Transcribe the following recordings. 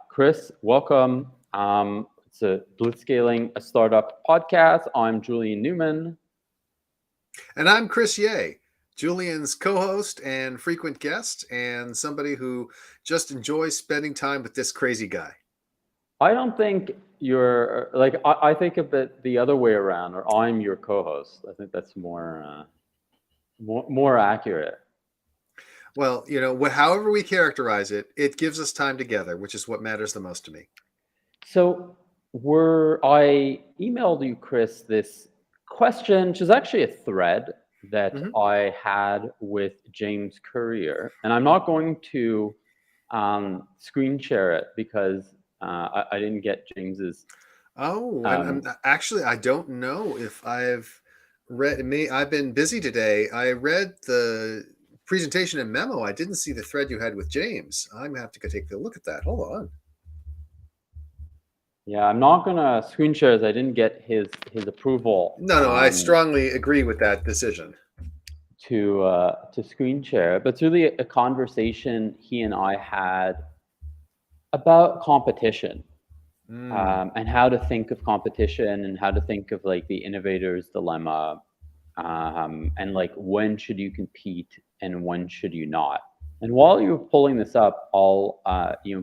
Chris, welcome. It's a Blitzscaling, a startup podcast. I'm Julien Newman. And I'm Chris Ye, Julian's co-host and frequent guest, and somebody who just enjoys spending time with this crazy guy. I don't think you're like I think of it the other way around, or I'm your co-host. I think that's more accurate. Well, however we characterize it, it gives us time together, which is what matters the most to me. So I emailed you, Chris, this question, which is actually a thread that I had with James Courier, and I'm not going to screen share it because I didn't get James's. Oh, and actually, I don't know if I've read. I've been busy today. I read the presentation and memo. I didn't see the thread you had with James. I'm gonna have to go take a look at that. Hold on. Yeah, I'm not gonna screen share as I didn't get his approval. No, I strongly agree with that decision. To screen share, but it's really a conversation he and I had about competition. And how to think of competition and how to think of like the innovator's dilemma, and like when should you compete and when should you not. And while you're pulling this up, I'll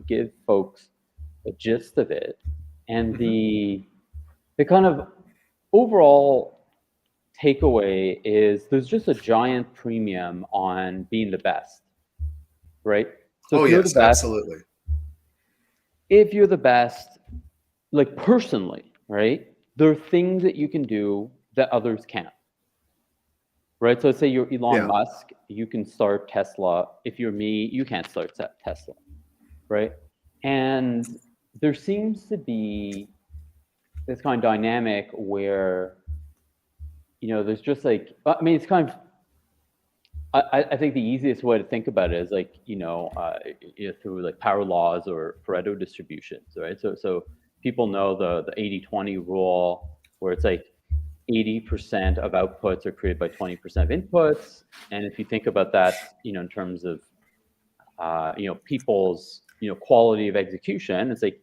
give folks a gist of it and the kind of overall takeaway is there's just a giant premium on being the best, right? So if you're the best, absolutely. If you're the best, like personally, right? There are things that you can do that others can't, right? So let's say you're Elon Musk, you can start Tesla. If you're me, you can't start Tesla, right? And there seems to be this kind of dynamic where, there's just like, I mean, it's kind of, I think the easiest way to think about it is like, through like power laws or Pareto distributions, right? So people know the 80-20 rule, where it's like 80% of outputs are created by 20% of inputs. And if you think about that, in terms of, people's, quality of execution, it's like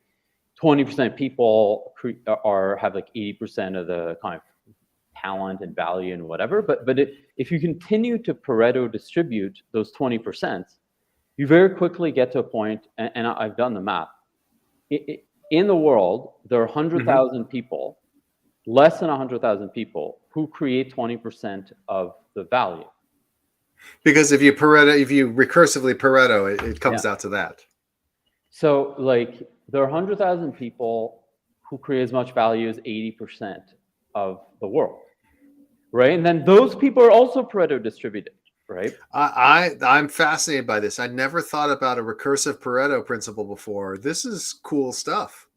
20% of people have like 80% of the kind of talent and value and whatever. But if you continue to Pareto distribute those 20%, you very quickly get to a point, and I've done the math. In the world, there are 100,000 people, less than 100,000 people, who create 20% of the value. Because if you recursively Pareto, it comes out to that. So, like, there are 100,000 people who create as much value as 80% of the world, right? And then those people are also Pareto distributed, right? I'm fascinated by this. I never thought about a recursive Pareto principle before. This is cool stuff.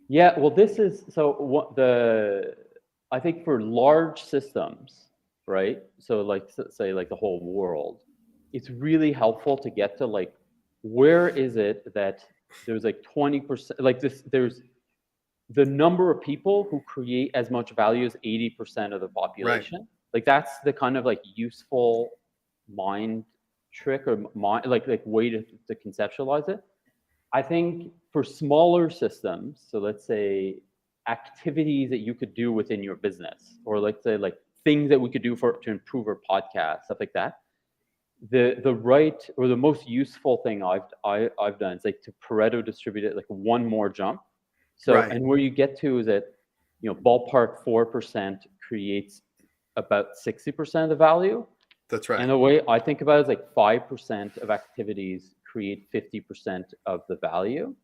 Yeah, well, this is I think for large systems, right? So like say like the whole world, it's really helpful to get to like, where is it that there's like 20%, like there's the number of people who create as much value as 80% of the population. Right. Like that's the kind of like useful mind trick or like way to conceptualize it. I think for smaller systems, so let's say activities that you could do within your business, or let's say like things that we could do to improve our podcast, stuff like that. The right or the most useful thing I've done is like to Pareto distribute it like one more jump. So right. And where you get to is that ballpark 4% creates about 60% of the value. That's right. And the way I think about it is like 5% of activities create 50% of the value.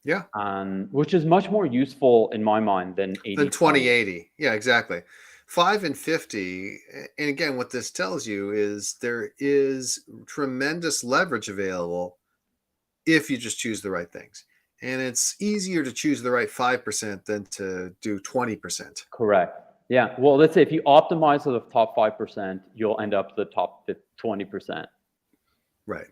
Yeah. Which is much more useful in my mind than 80. Than 20-80. Yeah, exactly. 5 and 50. And again, what this tells you is there is tremendous leverage available if you just choose the right things. And it's easier to choose the right 5% than to do 20%. Correct. Yeah. Well, let's say if you optimize for the top 5%, you'll end up the top 20%. Right.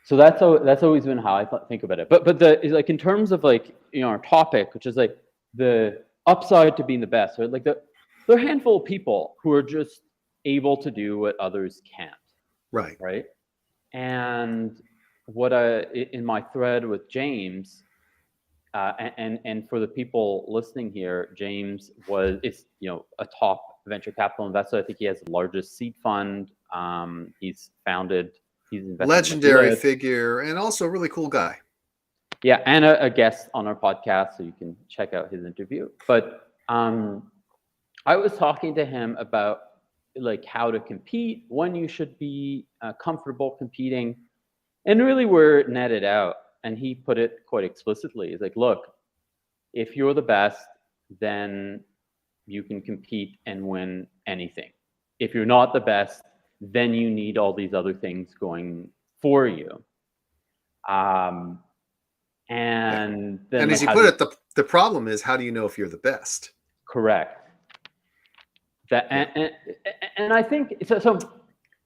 So that's always been how I think about it. But like in terms of like our topic, which is like the upside to being the best, right? Like there are a handful of people who are just able to do what others can't. Right. Right. And in my thread with James, and for the people listening here, James is a top venture capital investor. I think he has the largest seed fund. He's invested in Legendary Lyft. figure, and also a really cool guy. Yeah, and a guest on our podcast, so you can check out his interview. But I was talking to him about like how to compete, when you should be comfortable competing, and really we're netted out. And he put it quite explicitly. He's like, look, if you're the best, then you can compete and win anything. If you're not the best, then you need all these other things going for you. And then, and like, as you put it, the problem is, how do you know if you're the best? Correct. That and I think so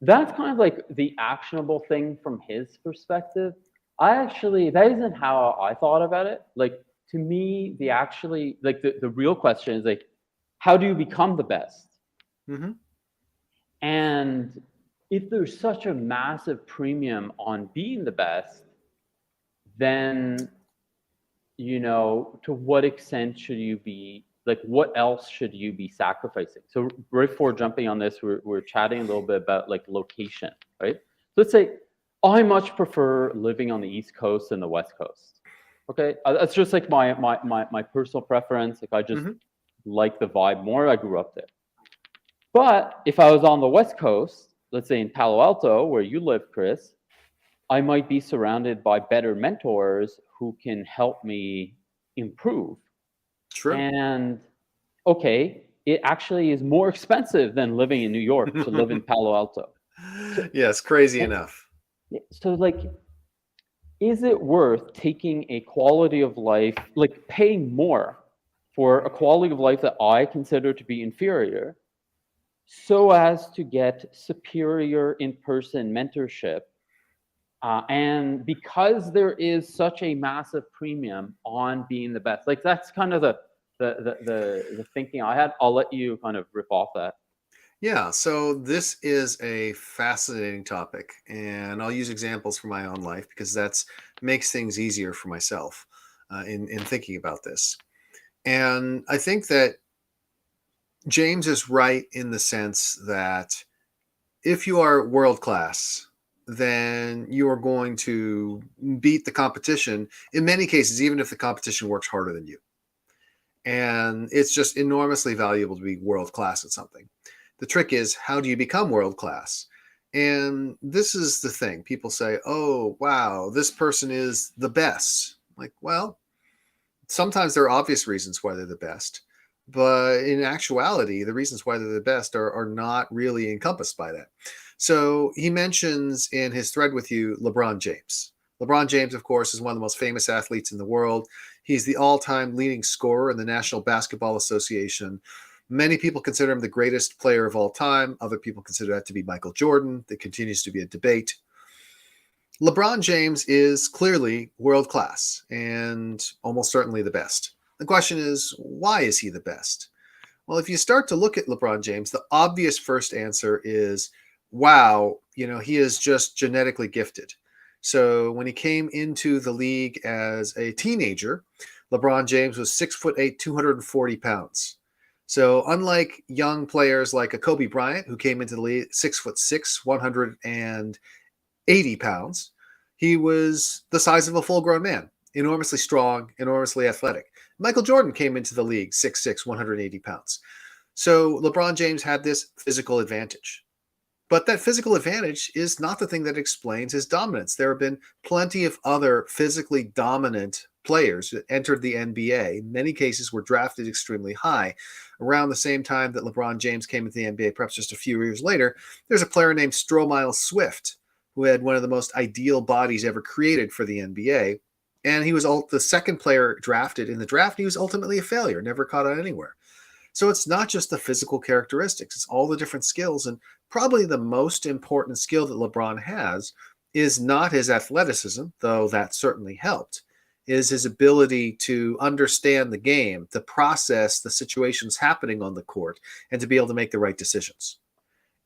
that's kind of like the actionable thing from his perspective. That isn't how I thought about it. Like, to me, the real question is like, how do you become the best? Mm-hmm. And if there's such a massive premium on being the best, then, to what extent should you be, like, what else should you be sacrificing? So right before jumping on this, we're chatting a little bit about like location, right? So let's say I much prefer living on the East Coast than the West Coast. Okay, that's just like my personal preference. Like, I just like the vibe more. I grew up there. But if I was on the West Coast, let's say in Palo Alto, where you live, Chris, I might be surrounded by better mentors who can help me improve. True. And okay, it actually is more expensive than living in New York to live in Palo Alto. Yes, crazy enough. So, like, is it worth taking a quality of life, like paying more for a quality of life that I consider to be inferior, so as to get superior in-person mentorship? And because there is such a massive premium on being the best, like, that's kind of the thinking I had. I'll let you kind of rip off that. Yeah, so this is a fascinating topic, and I'll use examples from my own life because that's makes things easier for myself in thinking about this. And I think that James is right in the sense that if you are world class, then you are going to beat the competition in many cases, even if the competition works harder than you. And it's just enormously valuable to be world class at something. The trick is, how do you become world class? And this is the thing. People say, oh, wow, this person is the best. Like, well, sometimes there are obvious reasons why they're the best. But in actuality, the reasons why they're the best are not really encompassed by that. So he mentions in his thread with you LeBron James. LeBron James, of course, is one of the most famous athletes in the world. He's the all-time leading scorer in the National Basketball Association. Many people consider him the greatest player of all time. Other people consider that to be Michael Jordan. There continues to be a debate. LeBron James is clearly world class and almost certainly the best. The question is, why is he the best? Well, if you start to look at LeBron James, the obvious first answer is, wow, he is just genetically gifted. So when he came into the league as a teenager, LeBron James was 6'8", 240 pounds. So unlike young players like a Kobe Bryant, who came into the league 6'6", 180 pounds, he was the size of a full-grown man, enormously strong, enormously athletic. Michael Jordan came into the league 6'6", 180 pounds. So LeBron James had this physical advantage. But that physical advantage is not the thing that explains his dominance. There have been plenty of other physically dominant players that entered the NBA. In many cases were drafted extremely high. Around the same time that LeBron James came into the NBA, perhaps just a few years later, there's a player named Stromile Swift, who had one of the most ideal bodies ever created for the NBA. And he was the second player drafted in the draft. He was ultimately a failure, never caught on anywhere. So it's not just the physical characteristics, it's all the different skills. And probably the most important skill that LeBron has is not his athleticism, though that certainly helped, is his ability to understand the game, to process the situations happening on the court, and to be able to make the right decisions.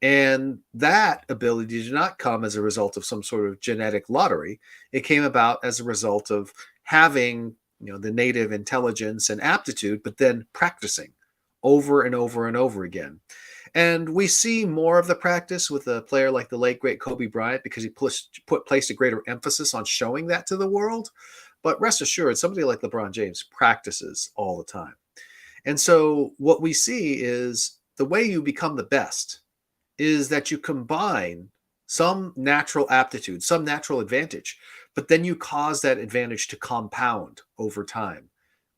And that ability did not come as a result of some sort of genetic lottery. It came about as a result of having, the native intelligence and aptitude, but then practicing over and over and over again. And we see more of the practice with a player like the late great Kobe Bryant because he placed a greater emphasis on showing that to the world. But rest assured, somebody like LeBron James practices all the time. And so what we see is the way you become the best is that you combine some natural aptitude, some natural advantage, but then you cause that advantage to compound over time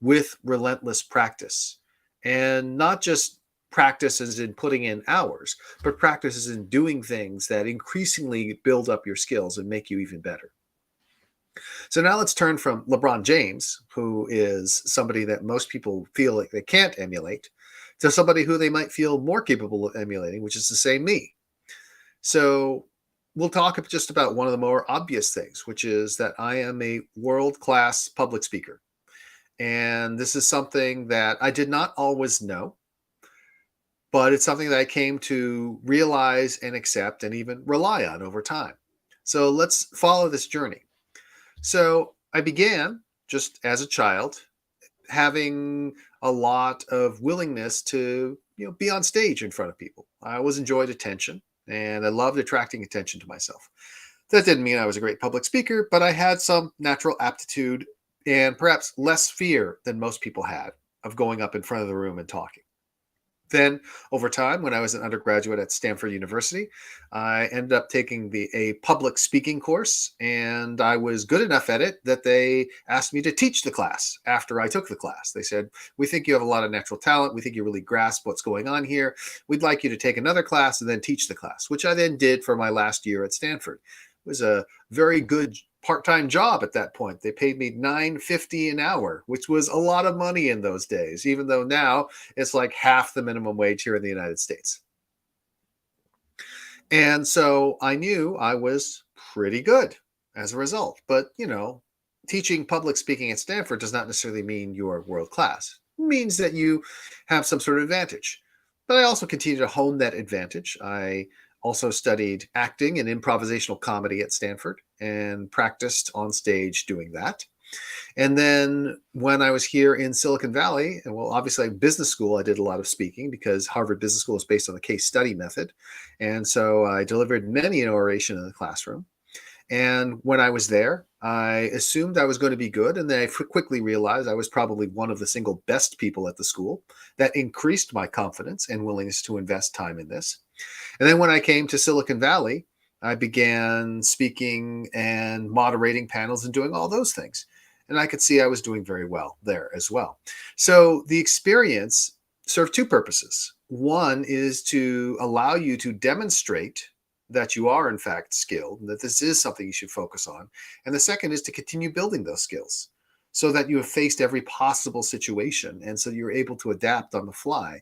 with relentless practice. And not just practice as in putting in hours, but practice as in doing things that increasingly build up your skills and make you even better. So now let's turn from LeBron James, who is somebody that most people feel like they can't emulate, to somebody who they might feel more capable of emulating, which is to say me. So we'll talk just about one of the more obvious things, which is that I am a world-class public speaker. And this is something that I did not always know, but it's something that I came to realize and accept and even rely on over time. So let's follow this journey. So I began just as a child having a lot of willingness to be on stage in front of people. I always enjoyed attention and I loved attracting attention to myself. That didn't mean I was a great public speaker, but I had some natural aptitude and perhaps less fear than most people had of going up in front of the room and talking. Then over time, when I was an undergraduate at Stanford University, I ended up taking a public speaking course, and I was good enough at it that they asked me to teach the class after I took the class. They said, "We think you have a lot of natural talent. We think you really grasp what's going on here. We'd like you to take another class and then teach the class," which I then did for my last year at Stanford. It was a very good part-time job at that point. They paid me $9.50 an hour, which was a lot of money in those days, even though now it's like half the minimum wage here in the United States. And so I knew I was pretty good as a result. But, teaching public speaking at Stanford does not necessarily mean you're world class. It means that you have some sort of advantage. But I also continue to hone that advantage. I also studied acting and improvisational comedy at Stanford and practiced on stage doing that. And then when I was here in Silicon Valley, and well, obviously business school, I did a lot of speaking because Harvard Business School is based on the case study method. And so I delivered many an oration in the classroom. And when I was there, I assumed I was going to be good. And then I quickly realized I was probably one of the single best people at the school. That increased my confidence and willingness to invest time in this. And then when I came to Silicon Valley, I began speaking and moderating panels and doing all those things. And I could see I was doing very well there as well. So the experience served two purposes. One is to allow you to demonstrate that you are in fact skilled, and that this is something you should focus on. And the second is to continue building those skills so that you have faced every possible situation. And so you're able to adapt on the fly.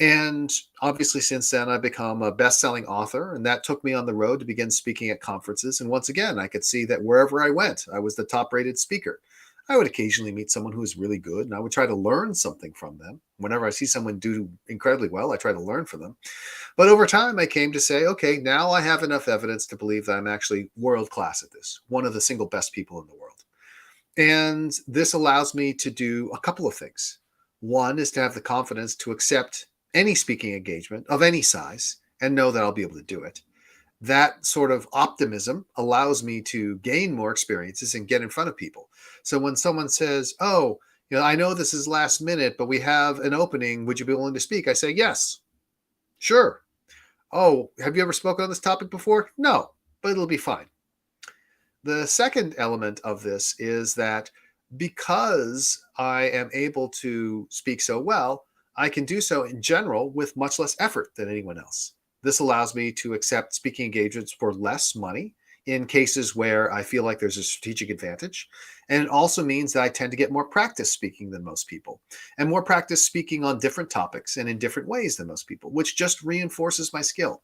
And obviously, since then, I've become a best-selling author, and that took me on the road to begin speaking at conferences. And once again, I could see that wherever I went, I was the top-rated speaker. I would occasionally meet someone who was really good, and I would try to learn something from them. Whenever I see someone do incredibly well, I try to learn from them. But over time, I came to say, okay, now I have enough evidence to believe that I'm actually world-class at this, one of the single best people in the world. And this allows me to do a couple of things. One is to have the confidence to accept any speaking engagement of any size and know that I'll be able to do it. That sort of optimism allows me to gain more experiences and get in front of people. So when someone says, "Oh, I know this is last minute, but we have an opening. Would you be willing to speak?" I say, "Yes, sure." "Oh, have you ever spoken on this topic before?" "No, but it'll be fine." The second element of this is that because I am able to speak so well, I can do so in general with much less effort than anyone else. This allows me to accept speaking engagements for less money in cases where I feel like there's a strategic advantage. And it also means that I tend to get more practice speaking than most people, and more practice speaking on different topics and in different ways than most people, which just reinforces my skill.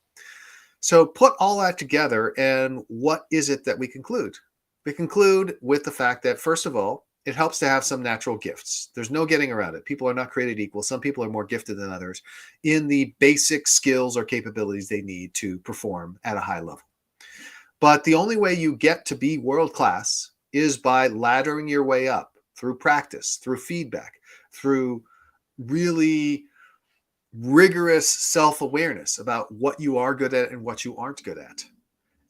So put all that together, and what is it that we conclude? We conclude with the fact that, first of all, it helps to have some natural gifts. There's no getting around it. People are not created equal. Some people are more gifted than others in the basic skills or capabilities they need to perform at a high level. But the only way you get to be world class is by laddering your way up through practice, through feedback, through really rigorous self-awareness about what you are good at and what you aren't good at.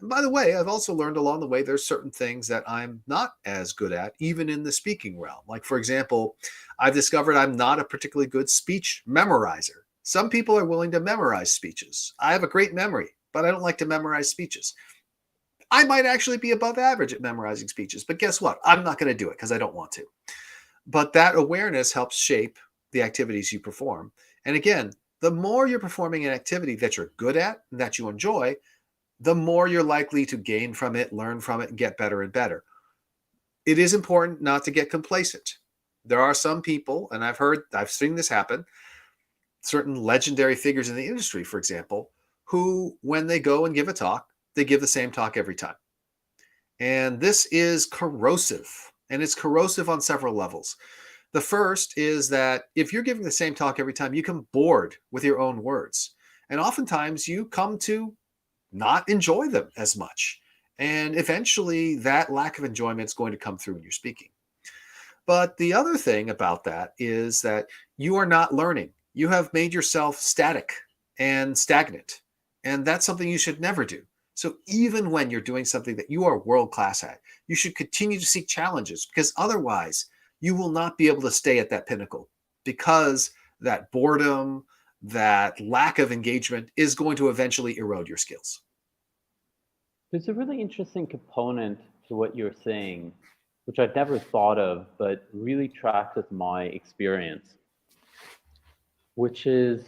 And by the way, I've also learned along the way there's certain things that I'm not as good at, even in the speaking realm. Like, for example, I've discovered I'm not a particularly good speech memorizer. Some people are willing to memorize speeches. I have a great memory, but I don't like to memorize speeches. I might actually be above average at memorizing speeches, but guess what? I'm not going to do it because I don't want to. But that awareness helps shape the activities you perform. And again, the more you're performing an activity that you're good at and that you enjoy, the more you're likely to gain from it, learn from it, and get better and better. It is important not to get complacent. There are some people, and I've seen this happen, certain legendary figures in the industry, for example, who, when they go and give a talk, they give the same talk every time. And this is corrosive, and it's corrosive on several levels. The first is that if you're giving the same talk every time, you become bored with your own words. And oftentimes you come to not enjoy them as much. And eventually that lack of enjoyment is going to come through when you're speaking. But the other thing about that is that you are not learning. You have made yourself static and stagnant. And that's something you should never do. So even when you're doing something that you are world class at, you should continue to seek challenges, because otherwise you will not be able to stay at that pinnacle, because that boredom, that lack of engagement is going to eventually erode your skills. There's a really interesting component to what you're saying, which I've never thought of, but really tracks with my experience, which is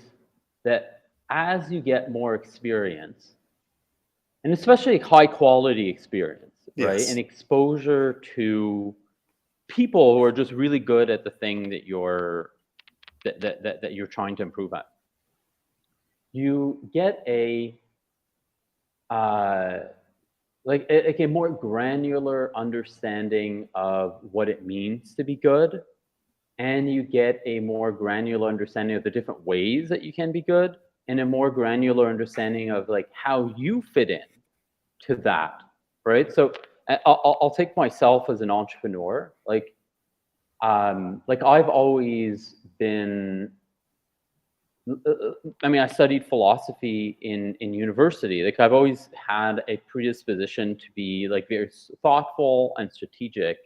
that as you get more experience, and especially high quality experience, right? Yes. And exposure to people who are just really good at the thing that you're trying to improve at. You get a like a more granular understanding of what it means to be good, and you get a more granular understanding of the different ways that you can be good, and a more granular understanding of like how you fit in to that, right? So I'll take myself as an entrepreneur. Like I've always been. I mean, I studied philosophy in university. Like I've always had a predisposition to be like very thoughtful and strategic.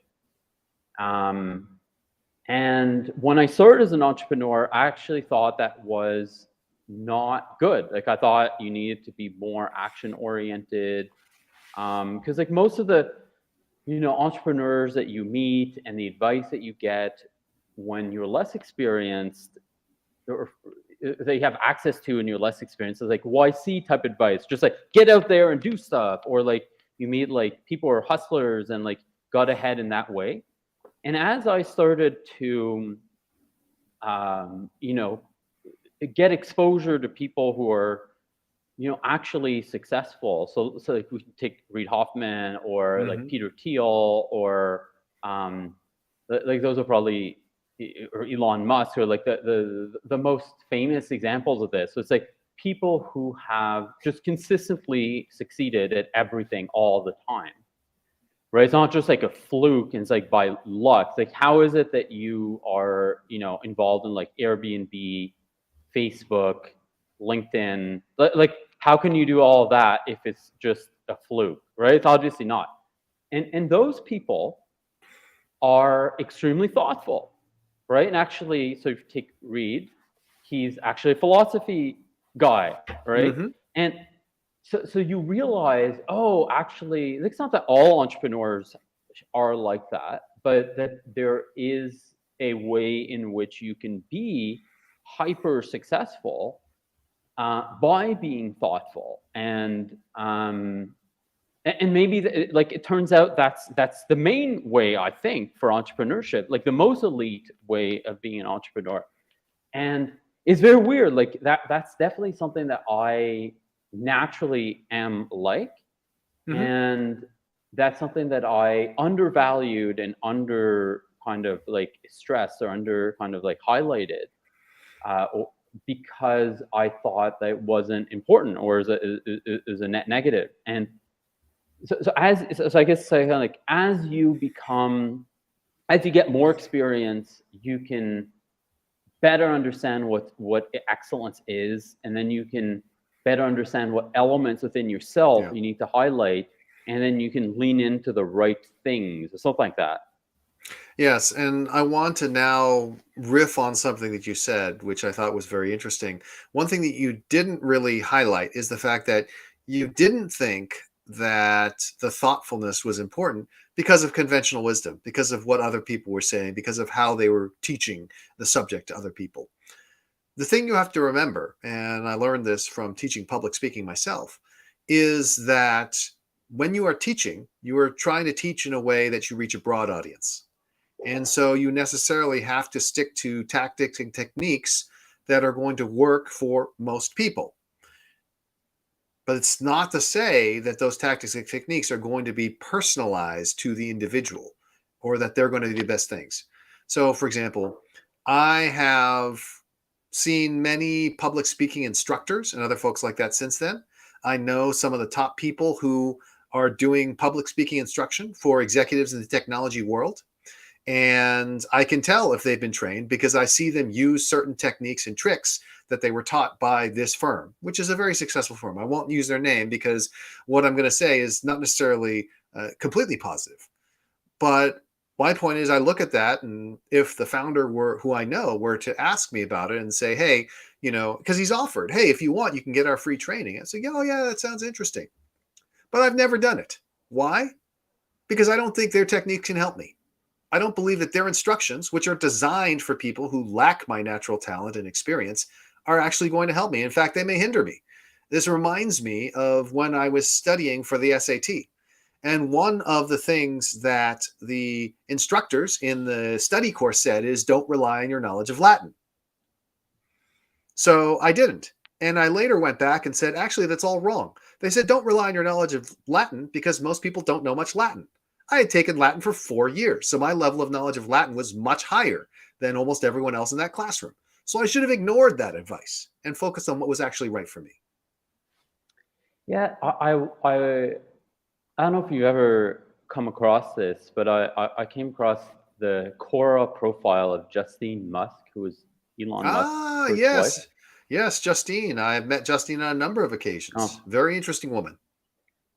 And when I started as an entrepreneur, I actually thought that was not good. Like I thought you needed to be more action oriented. Because like most of the entrepreneurs that you meet and the advice that you get when you're less experienced, or they have access to and you're less experienced, is like YC type advice, just like get out there and do stuff, or like you meet like people who are hustlers and like got ahead in that way. And as I started to get exposure to people who are actually successful, so like we can take Reid Hoffman or like Peter Thiel, or like those are probably, or Elon Musk, or like the most famous examples of this. So it's like people who have just consistently succeeded at everything all the time, right? It's not just like a fluke, and it's like by luck. It's like, how is it that you are involved in like Airbnb, Facebook, LinkedIn? Like how can you do all of that if it's just a fluke, right? It's obviously not. And those people are extremely thoughtful, right? And actually, so if you take Reid, he's actually a philosophy guy, right? And so you realize, oh, actually, it's not that all entrepreneurs are like that, but that there is a way in which you can be hyper successful by being thoughtful. And maybe like it turns out that's the main way, I think, for entrepreneurship, like the most elite way of being an entrepreneur. And it's very weird. Like that's definitely something that I naturally am like. And that's something that I undervalued and under kind of like stressed or under kind of like highlighted, because I thought that it wasn't important or is a net negative. And so I guess kind of like as you get more experience, you can better understand what excellence is, and then you can better understand what elements within yourself you need to highlight, and then you can lean into the right things or something like that. Yes, and I want to now riff on something that you said, which I thought was very interesting. One thing that you didn't really highlight is the fact that you didn't think that the thoughtfulness was important because of conventional wisdom, because of what other people were saying, because of how they were teaching the subject to other people. The thing you have to remember, and I learned this from teaching public speaking myself, is that when you are teaching, you are trying to teach in a way that you reach a broad audience. And so you necessarily have to stick to tactics and techniques that are going to work for most people. But it's not to say that those tactics and techniques are going to be personalized to the individual or that they're going to be the best things. So, for example, I have seen many public speaking instructors and other folks like that since then. I know some of the top people who are doing public speaking instruction for executives in the technology world. And I can tell if they've been trained because I see them use certain techniques and tricks that they were taught by this firm, which is a very successful firm. I won't use their name because what I'm going to say is not necessarily completely positive. But my point is, I look at that, and if the founder who I know were to ask me about it and say, hey, because he's offered, hey, if you want, you can get our free training. I say, oh, yeah, that sounds interesting. But I've never done it. Why? Because I don't think their technique can help me. I don't believe that their instructions, which are designed for people who lack my natural talent and experience, are actually going to help me. In fact, they may hinder me. This reminds me of when I was studying for the SAT. And one of the things that the instructors in the study course said is don't rely on your knowledge of Latin. So I didn't. And I later went back and said, actually, that's all wrong. They said, don't rely on your knowledge of Latin because most people don't know much Latin. I had taken Latin for 4 years, so my level of knowledge of Latin was much higher than almost everyone else in that classroom. So I should have ignored that advice and focused on what was actually right for me. Yeah, I don't know if you ever come across this, but I came across the Quora profile of Justine Musk, who was Elon Musk's first yes. wife. Yes, Justine. I've met Justine on a number of occasions. Very interesting woman.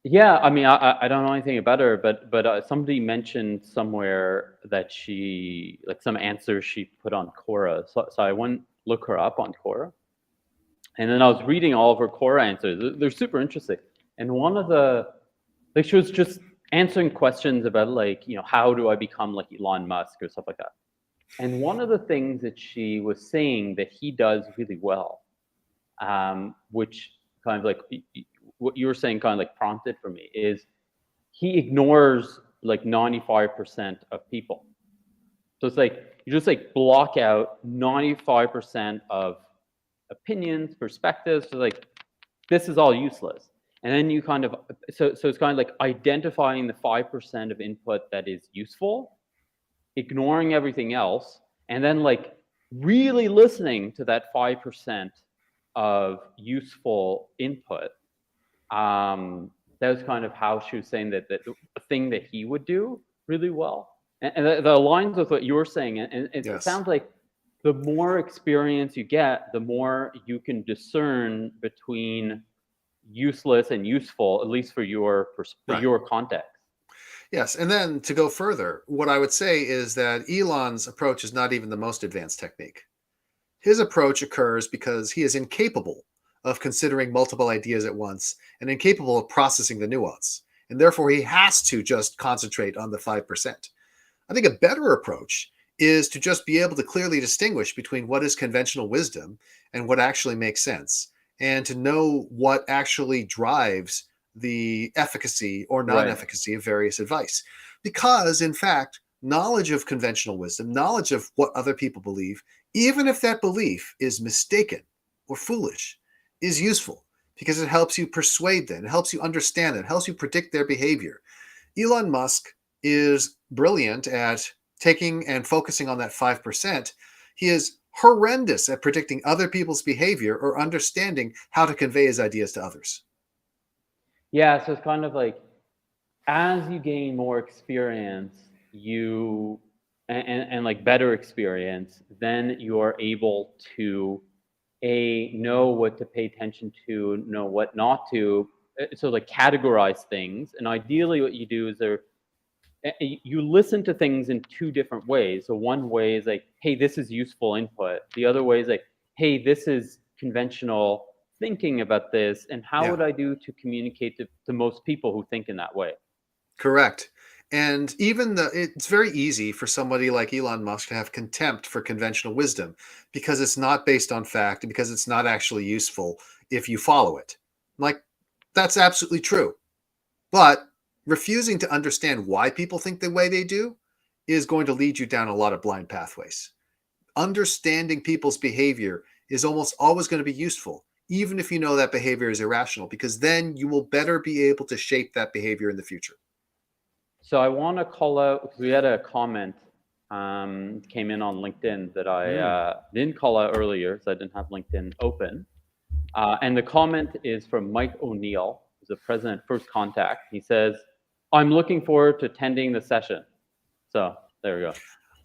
Yeah, I mean, I don't know anything about her, but somebody mentioned somewhere that she, like some answers she put on Quora. So I went look her up on Quora. And then I was reading all of her Quora answers. They're super interesting. And one of like she was just answering questions about like, how do I become like Elon Musk or stuff like that. And one of the things that she was saying that he does really well, which kind of like what you were saying kind of like prompted for me, is he ignores like 95% of people. So it's like you just like block out 95% of opinions, perspectives. So like this is all useless. And then you kind of so it's kind of like identifying the 5% of input that is useful, ignoring everything else, and then like really listening to that 5% of useful input. That was kind of how she was saying that the thing that he would do really well. And that aligns with what you were saying. And it Yes. sounds like the more experience you get, the more you can discern between useless and useful, at least for your context. Yes. And then to go further, what I would say is that Elon's approach is not even the most advanced technique. His approach occurs because he is incapable of considering multiple ideas at once and incapable of processing the nuance. And therefore, he has to just concentrate on the 5%. I think a better approach is to just be able to clearly distinguish between what is conventional wisdom and what actually makes sense, and to know what actually drives the efficacy or non-efficacy of various advice. Because, in fact, knowledge of conventional wisdom, knowledge of what other people believe, even if that belief is mistaken or foolish, is useful because it helps you persuade them, it helps you understand them, it helps you predict their behavior. Elon Musk is brilliant at taking and focusing on that 5%, he is horrendous at predicting other people's behavior or understanding how to convey his ideas to others. Yeah, so it's kind of like as you gain more experience, and like better experience, then you are able to know what to pay attention to, know what not to. So like categorize things, and ideally, what you do is you listen to things in two different ways. So one way is like, hey, this is useful input. The other way is like, hey, this is conventional thinking about this, and how Yeah. would I do to communicate to most people who think in that way? Correct. And even it's very easy for somebody like Elon Musk to have contempt for conventional wisdom because it's not based on fact and because it's not actually useful if you follow it. Like, that's absolutely true. But refusing to understand why people think the way they do is going to lead you down a lot of blind pathways. Understanding people's behavior is almost always going to be useful, even if you know that behavior is irrational, because then you will better be able to shape that behavior in the future. So I want to call out because we had a comment came in on LinkedIn that I didn't call out earlier because I didn't have LinkedIn open. And the comment is from Mike O'Neill, who's the president of First Contact. He says, "I'm looking forward to attending the session." So there we go.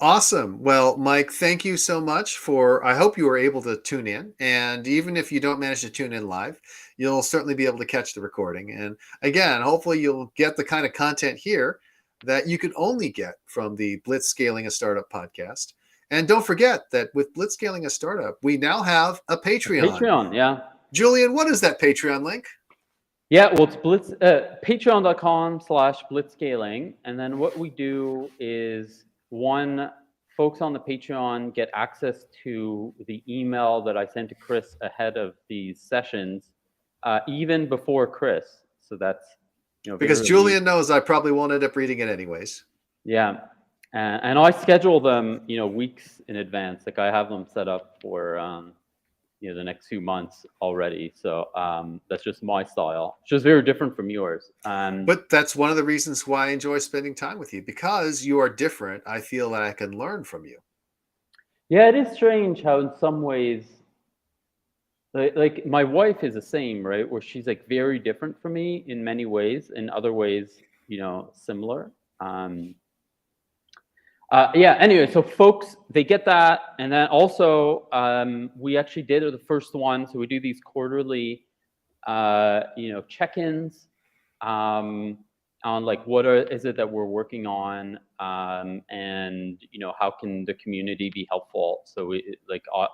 Awesome. Well, Mike, thank you so much I hope you were able to tune in. And even if you don't manage to tune in live, you'll certainly be able to catch the recording. And again, hopefully you'll get the kind of content here that you could only get from the Blitzscaling a Startup podcast. And don't forget that with Blitzscaling a Startup, we now have a Patreon. Patreon, yeah. Julien, what is that Patreon link? Yeah, well, it's patreon.com/blitzscaling. And then what we do is folks on the Patreon get access to the email that I sent to Chris ahead of these sessions, even before Chris. So that's, Because Julien knows I probably won't end up reading it anyways. Yeah. And I schedule them, weeks in advance. Like I have them set up for, the next few months already. So that's just my style. It's just very different from yours. But that's one of the reasons why I enjoy spending time with you, because you are different. I feel that I can learn from you. Yeah, it is strange how in some ways, like my wife is the same, right? Where she's like very different from me in many ways, in other ways, similar. Yeah, anyway, so folks, they get that. And then also, we actually did the first one. So we do these quarterly, check-ins on like what is it that we're working on, and how can the community be helpful. So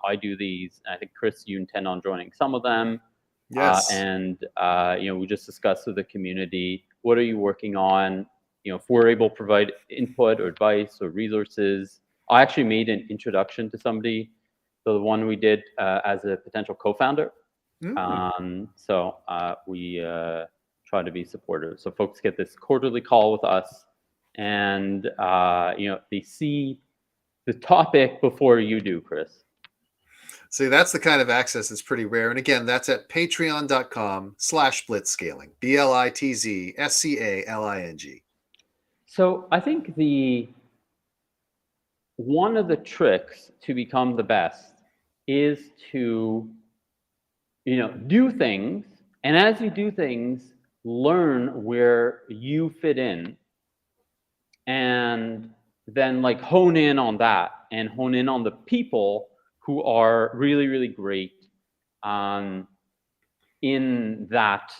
I do these. I think Chris, you intend on joining some of them. Yes. And we just discussed with the community, what are you working on? If we're able to provide input or advice or resources. I actually made an introduction to somebody, the one we did as a potential co-founder. So we try to be supportive. So folks get this quarterly call with us, and they see the topic before you do, Chris. See, that's the kind of access that's pretty rare. And again, that's at patreon.com/blitzscaling, BLITZSCALING. So I think one of the tricks to become the best is to, do things. And as you do things, learn where you fit in, and then like hone in on that and hone in on the people who are really, really great in that,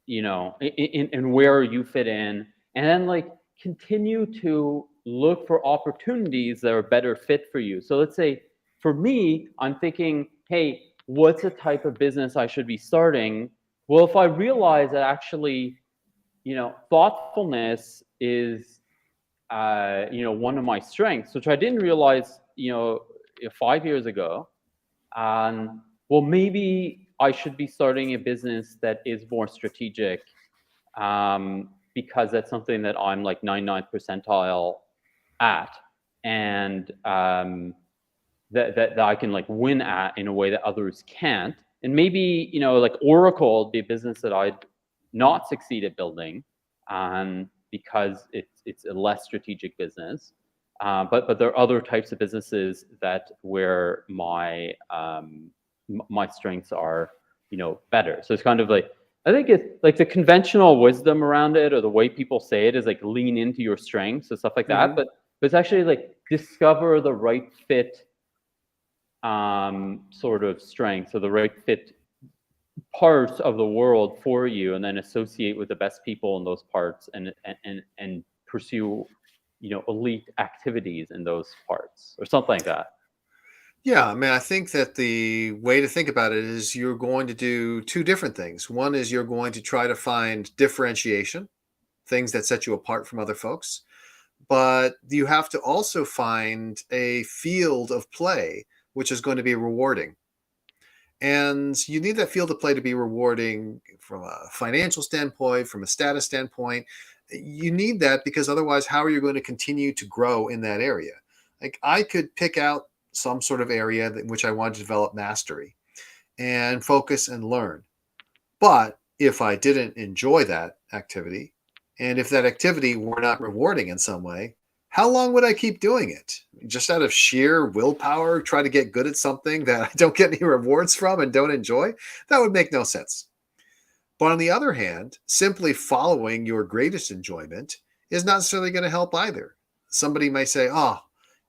in where you fit in, and then like continue to look for opportunities that are better fit for you. So let's say for me, I'm thinking, hey, what's the type of business I should be starting? Well, if I realize that actually, thoughtfulness is, one of my strengths, which I didn't realize, 5 years ago, well, maybe I should be starting a business that is more strategic, because that's something that I'm like 99th percentile at, and that I can like win at in a way that others can't. And maybe, like Oracle would be a business that I'd not succeed at building, because it's a less strategic business. But there are other types of businesses that where my strengths are, better. So it's kind of like, I think it's like the conventional wisdom around it, or the way people say it, is like lean into your strengths and stuff like that. Mhm. But it's actually like discover the right fit sort of strengths, or the right fit parts of the world for you, and then associate with the best people in those parts, and pursue elite activities in those parts, or something like that. Yeah, I mean, I think that the way to think about it is you're going to do two different things. One is you're going to try to find differentiation, things that set you apart from other folks. But you have to also find a field of play which is going to be rewarding. And you need that field of play to be rewarding from a financial standpoint, from a status standpoint. You need that because otherwise, how are you going to continue to grow in that area? Like, I could pick out some sort of area in which I want to develop mastery and focus and learn. But if I didn't enjoy that activity, and if that activity were not rewarding in some way, how long would I keep doing it? Just out of sheer willpower, try to get good at something that I don't get any rewards from and don't enjoy? That would make no sense. But on the other hand, simply following your greatest enjoyment is not necessarily going to help either. Somebody may say, oh,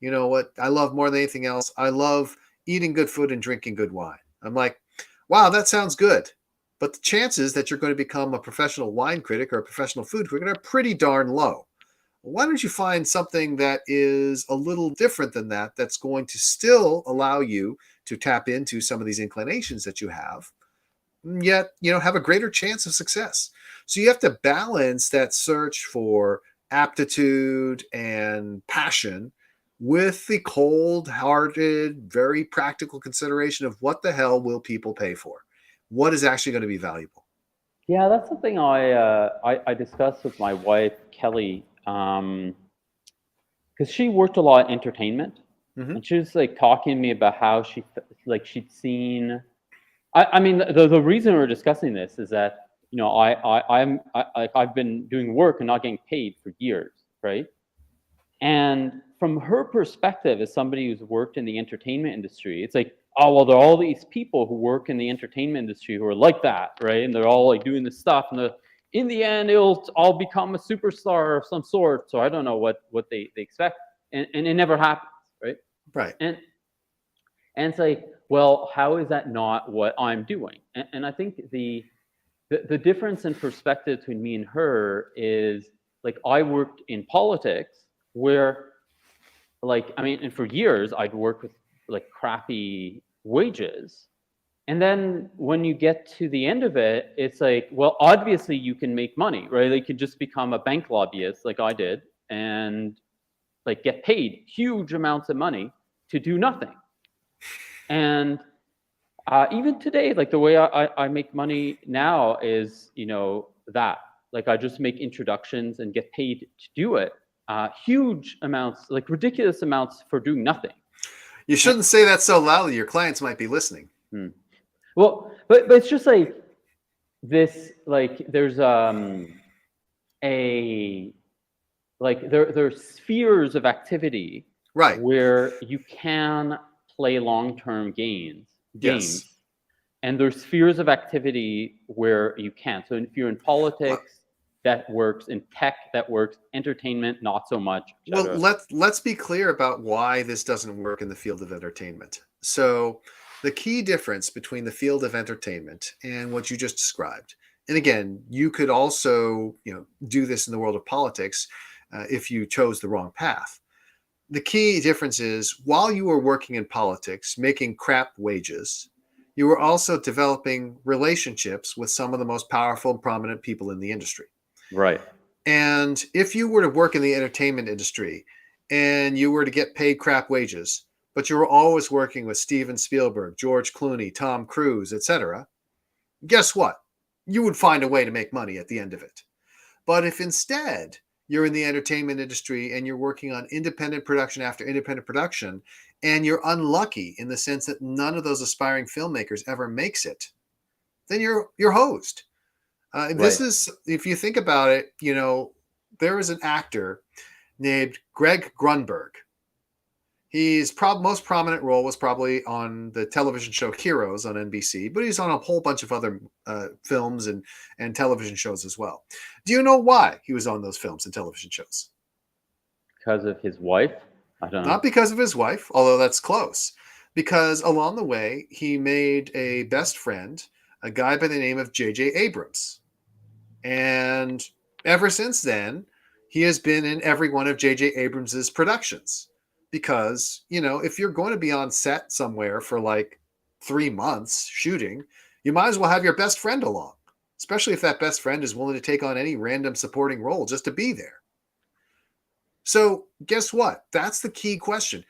you know what? I love more than anything else. I love eating good food and drinking good wine. I'm like, wow, that sounds good. But the chances that you're going to become a professional wine critic or a professional food critic are pretty darn low. Why don't you find something that is a little different than that, that's going to still allow you to tap into some of these inclinations that you have, yet have a greater chance of success? So you have to balance that search for aptitude and passion with the cold-hearted, very practical consideration of what the hell will people pay for? What is actually going to be valuable? Yeah, that's something I discussed with my wife Kelly, because she worked a lot in entertainment, Hmm. and she was like talking to me about how she'd seen. I mean, the reason we're discussing this is that I've been doing work and not getting paid for years, right? And from her perspective, as somebody who's worked in the entertainment industry, it's like, oh, well, there are all these people who work in the entertainment industry who are like that, right? And they're all like doing this stuff, and in the end, it'll all become a superstar of some sort. So I don't know what they expect, and it never happens, right? Right. And and it's like, well, how is that not what I'm doing? And I think the difference in perspective between me and her is, like, I worked in politics where, like, I mean, and for years I'd worked with like crappy wages. And then when you get to the end of it, it's like, well, obviously you can make money, right? Like, you could just become a bank lobbyist like I did, and like get paid huge amounts of money to do nothing. And even today, like the way I make money now is, that, like, I just make introductions and get paid to do it. Huge amounts, like ridiculous amounts, for doing nothing. You And, shouldn't say that so loudly. Your clients might be listening. hmm. Well, but it's just like this, like there's a like there's spheres of activity Right. where you can play long-term Yes. games, and there's spheres of activity where you can't. So if you're in Well, politics, that works. In tech, that works. Entertainment, not so much, well, etc. let's be clear about why this doesn't work in the field of entertainment. So, the key difference between the field of entertainment and what you just described, and again, you could also do this in the world of politics if you chose the wrong path. The key difference is, while you were working in politics, making crap wages, you were also developing relationships with some of the most powerful and prominent people in the industry. Right. And if you were to work in the entertainment industry and you were to get paid crap wages, but you were always working with Steven Spielberg, George Clooney, Tom Cruise, etc., guess what? You would find a way to make money at the end of it. But if instead you're in the entertainment industry and you're working on independent production after independent production, and you're unlucky in the sense that none of those aspiring filmmakers ever makes it, then you're hosed. This Right. is, if you think about it, there is an actor. named Greg Grunberg. His most prominent role was probably on the television show Heroes on NBC, but he's on a whole bunch of other films and television shows as well. Do you know why he was on those films and television shows? Because of his wife? I don't know. Not because of his wife, although that's close. Because along the way, he made a best friend, a guy by the name of J.J. Abrams. And ever since then, he has been in every one of J.J. Abrams's productions. Because, you know, if you're going to be on set somewhere for like 3 months shooting, you might as well have your best friend along, especially if that best friend is willing to take on any random supporting role just to be there. So guess what? That's the key question.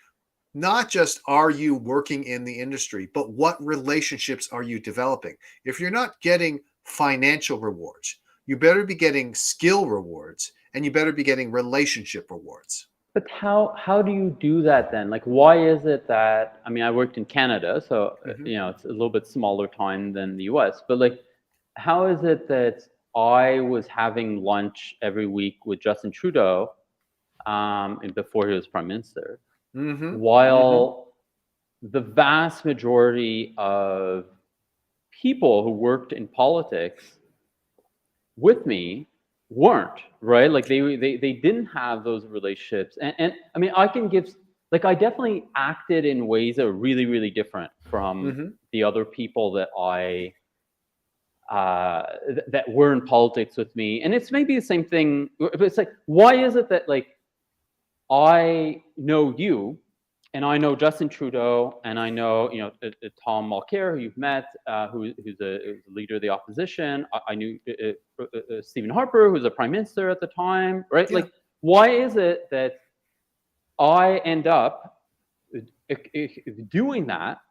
Not just are you working in the industry, but what relationships are you developing? If you're not getting financial rewards, you better be getting skill rewards, and you better be getting relationship rewards. But how do you do that then? Like, why is it that, I mean, I worked in Canada, so you know, it's a little bit smaller time than the US, but like, how is it that I was having lunch every week with Justin Trudeau, and before he was prime minister, while the vast majority of people who worked in politics with me weren't, right? Like they didn't have those relationships. And I mean, I can give, like, I definitely acted in ways that are really, really different from the other people that that were in politics with me. And it's maybe the same thing, but it's like, why is it that, like, I know you, and I know Justin Trudeau, and I know, you know, Tom Mulcair, who you've met, who's a leader of the opposition. I knew Stephen Harper, who was a prime minister at the time, right? Yeah. Like, why is it that I end up doing that,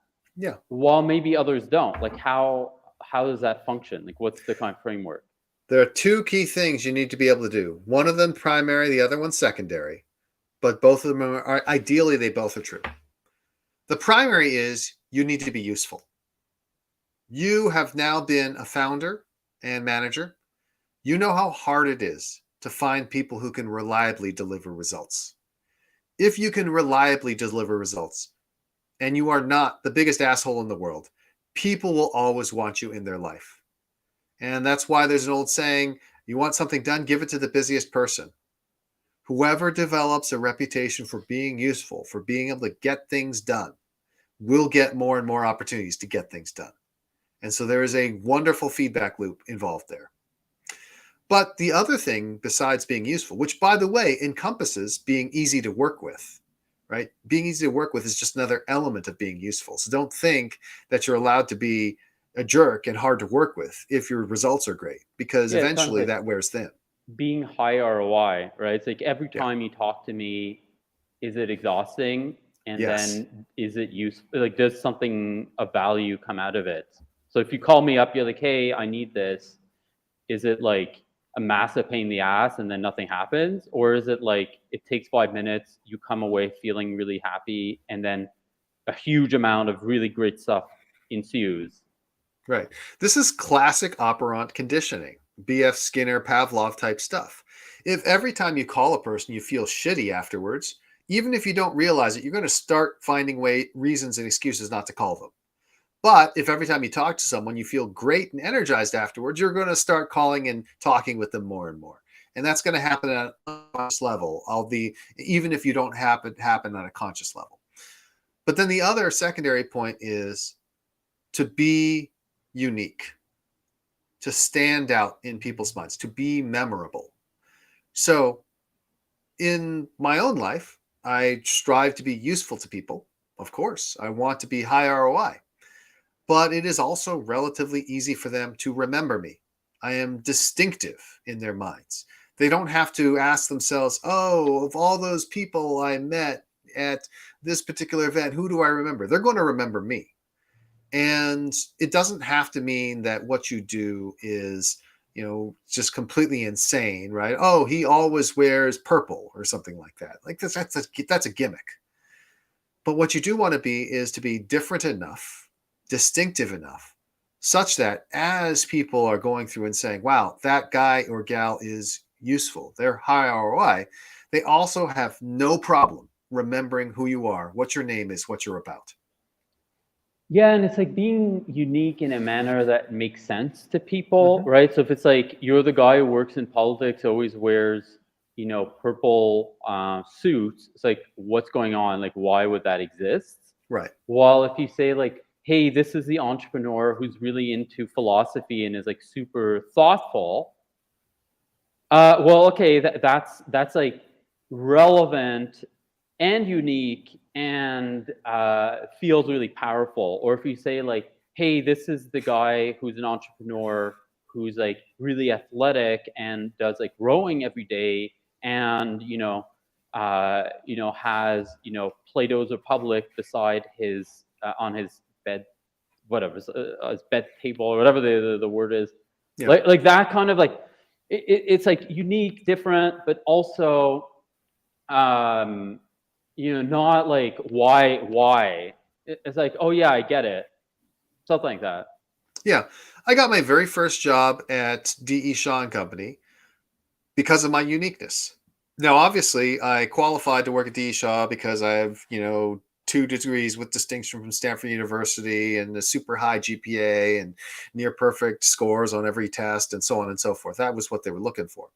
while maybe others don't? Like, how does that function? Like, what's the kind of framework? There are two key things you need to be able to do. One of them primary, the other one secondary. But both of them are, ideally, they both are true. The primary is you need to be useful. You have now been a founder and manager. You know how hard it is to find people who can reliably deliver results. If you can reliably deliver results and you are not the biggest asshole in the world, people will always want you in their life. And that's why there's an old saying, you want something done, give it to the busiest person. Whoever develops a reputation for being useful, for being able to get things done, will get more and more opportunities to get things done. And so there is a wonderful feedback loop involved there. But the other thing besides being useful, which, by the way, encompasses being easy to work with, right? Being easy to work with is just another element of being useful. So don't think that you're allowed to be a jerk and hard to work with if your results are great, because eventually that wears thin. Being high ROI, right? It's like every time you talk to me, is it exhausting? And then is it useful? Like, does something of value come out of it? So if you call me up, you're like, hey, I need this. Is it like a massive pain in the ass and then nothing happens? Or is it like, it takes 5 minutes, you come away feeling really happy, and then a huge amount of really great stuff ensues? Right. This is classic operant conditioning. B.F. Skinner, Pavlov type stuff. If every time you call a person you feel shitty afterwards, even if you don't realize it, you're going to start finding reasons and excuses not to call them. But if every time you talk to someone you feel great and energized afterwards, you're going to start calling and talking with them more and more. And that's going to happen at an unconscious level, even if you don't happen at a conscious level. But then the other secondary point is to be unique, to stand out in people's minds, to be memorable. So in my own life, I strive to be useful to people. Of course, I want to be high ROI, but it is also relatively easy for them to remember me. I am distinctive in their minds. They don't have to ask themselves, oh, of all those people I met at this particular event, who do I remember? They're going to remember me. And it doesn't have to mean that what you do is, you know, just completely insane, right? Oh, he always wears purple or something like that. Like that's a gimmick. But what you do want to be is to be different enough, distinctive enough, such that as people are going through and saying, wow, that guy or gal is useful, they're high ROI, They also have no problem remembering who you are, what your name is, what you're about. Yeah, and it's like being unique in a manner that makes sense to people, right? So if it's like you're the guy who works in politics, always wears, purple suits, it's like, what's going on? Like, why would that exist? Right. While if you say like, hey, this is the entrepreneur who's really into philosophy and is like super thoughtful, well, okay, that's like relevant and unique and feels really powerful. Or if you say like, hey, this is the guy who's an entrepreneur who's like really athletic and does like rowing every day and has Plato's Republic beside his on his bed, whatever his bed table or whatever the word is, Yeah. like that kind of like it's like unique, different, but also not like why. It's like, oh yeah, I get it. Something like that. Yeah. I got my very first job at D.E. Shaw and Company because of my uniqueness. Now, obviously, I qualified to work at D.E. Shaw because I have, 2 degrees with distinction from Stanford University and a super high GPA and near perfect scores on every test and so on and so forth. That was what they were looking for.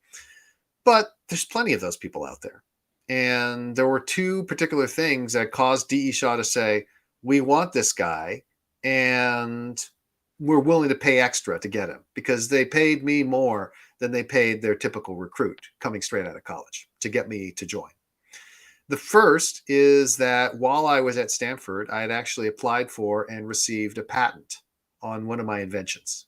But there's plenty of those people out there. And there were 2 particular things that caused D.E. Shaw to say, we want this guy and we're willing to pay extra to get him, because they paid me more than they paid their typical recruit coming straight out of college to get me to join. The first is that while I was at Stanford, I had actually applied for and received a patent on one of my inventions.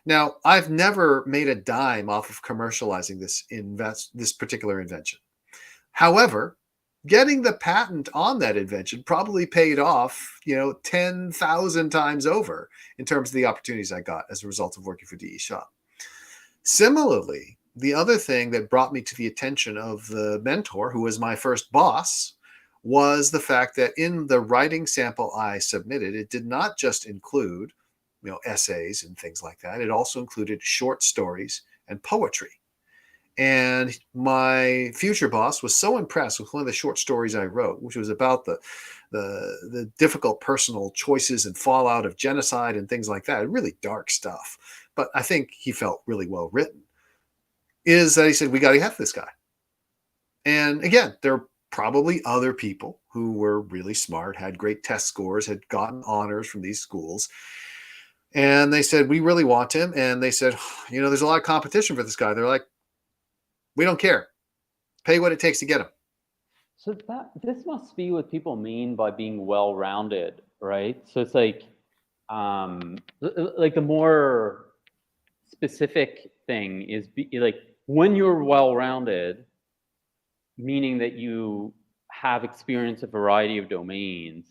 Now, I've never made a dime off of commercializing this particular invention. However, getting the patent on that invention probably paid off, 10,000 times over in terms of the opportunities I got as a result of working for D.E. Shaw. Similarly, the other thing that brought me to the attention of the mentor, who was my first boss, was the fact that in the writing sample I submitted, it did not just include, essays and things like that. It also included short stories and poetry. And my future boss was so impressed with one of the short stories I wrote, which was about the difficult personal choices and fallout of genocide and things like that. Really dark stuff. But I think he felt really well written. Is that he said, we got to have this guy. And again, there are probably other people who were really smart, had great test scores, had gotten honors from these schools. And they said, we really want him. And they said, there's a lot of competition for this guy. They're like, we don't care. Pay what it takes to get him. So this must be what people mean by being well-rounded, right? So it's like the more specific thing is like when you're well-rounded, meaning that you have experience a variety of domains,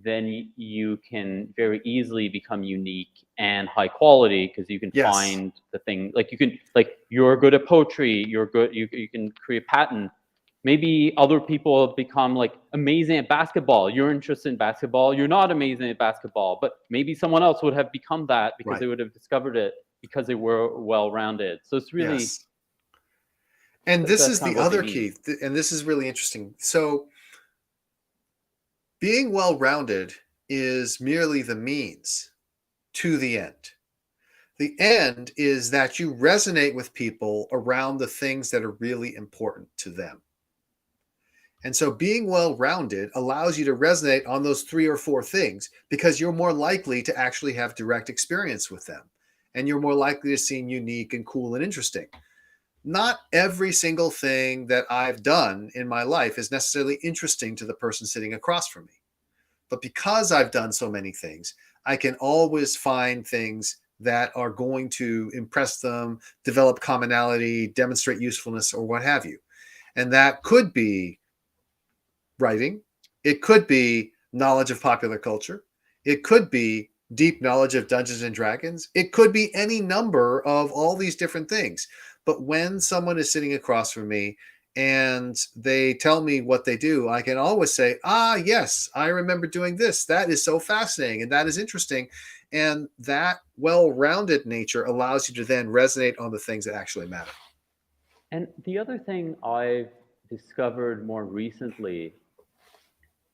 then you can very easily become unique and high quality, because you can find the thing, like you can, like you're good at poetry, you're good, you can create patent. Maybe other people have become like amazing at basketball. You're interested in basketball. You're not amazing at basketball, but maybe someone else would have become that because they would have discovered it because they were well-rounded. So it's really, and this is the other key, and this is really interesting. So being well-rounded is merely the means to the end. The end is that you resonate with people around the things that are really important to them. And so being well-rounded allows you to resonate on those 3 or 4 things, because you're more likely to actually have direct experience with them. And you're more likely to seem unique and cool and interesting. Not every single thing that I've done in my life is necessarily interesting to the person sitting across from me. But because I've done so many things, I can always find things that are going to impress them, develop commonality, demonstrate usefulness, or what have you. And that could be writing. It could be knowledge of popular culture. It could be deep knowledge of Dungeons and Dragons. It could be any number of all these different things. But when someone is sitting across from me and they tell me what they do, I can always say, yes, I remember doing this. That is so fascinating and that is interesting. And that well-rounded nature allows you to then resonate on the things that actually matter. And the other thing I've discovered more recently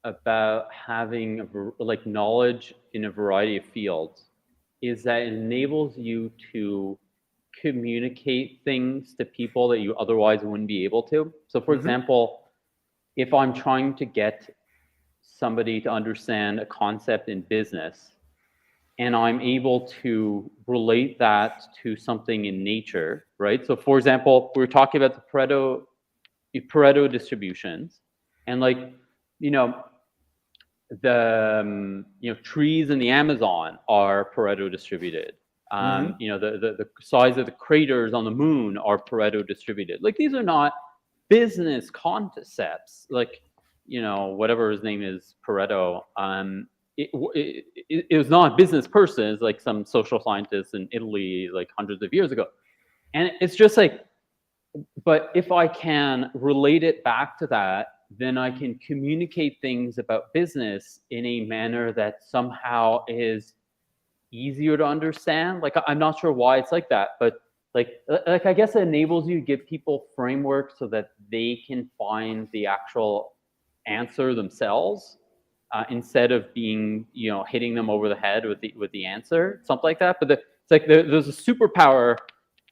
about having like knowledge in a variety of fields is that it enables you to communicate things to people that you otherwise wouldn't be able to. So for example, if I'm trying to get somebody to understand a concept in business and I'm able to relate that to something in nature, right? So for example, we were talking about the Pareto distributions, and like, you know, trees in the Amazon are Pareto distributed. The size of the craters on the moon are Pareto distributed. Like, these are not business concepts. Like, whatever his name is, Pareto. It was not a business person. It's like some social scientist in Italy, like hundreds of years ago. And it's just like, but if I can relate it back to that, then I can communicate things about business in a manner that somehow is easier to understand. Like, I'm not sure why it's like that, but like I guess it enables you to give people framework so that they can find the actual answer themselves, instead of being, hitting them over the head with the answer, something like that. But it's like there's a superpower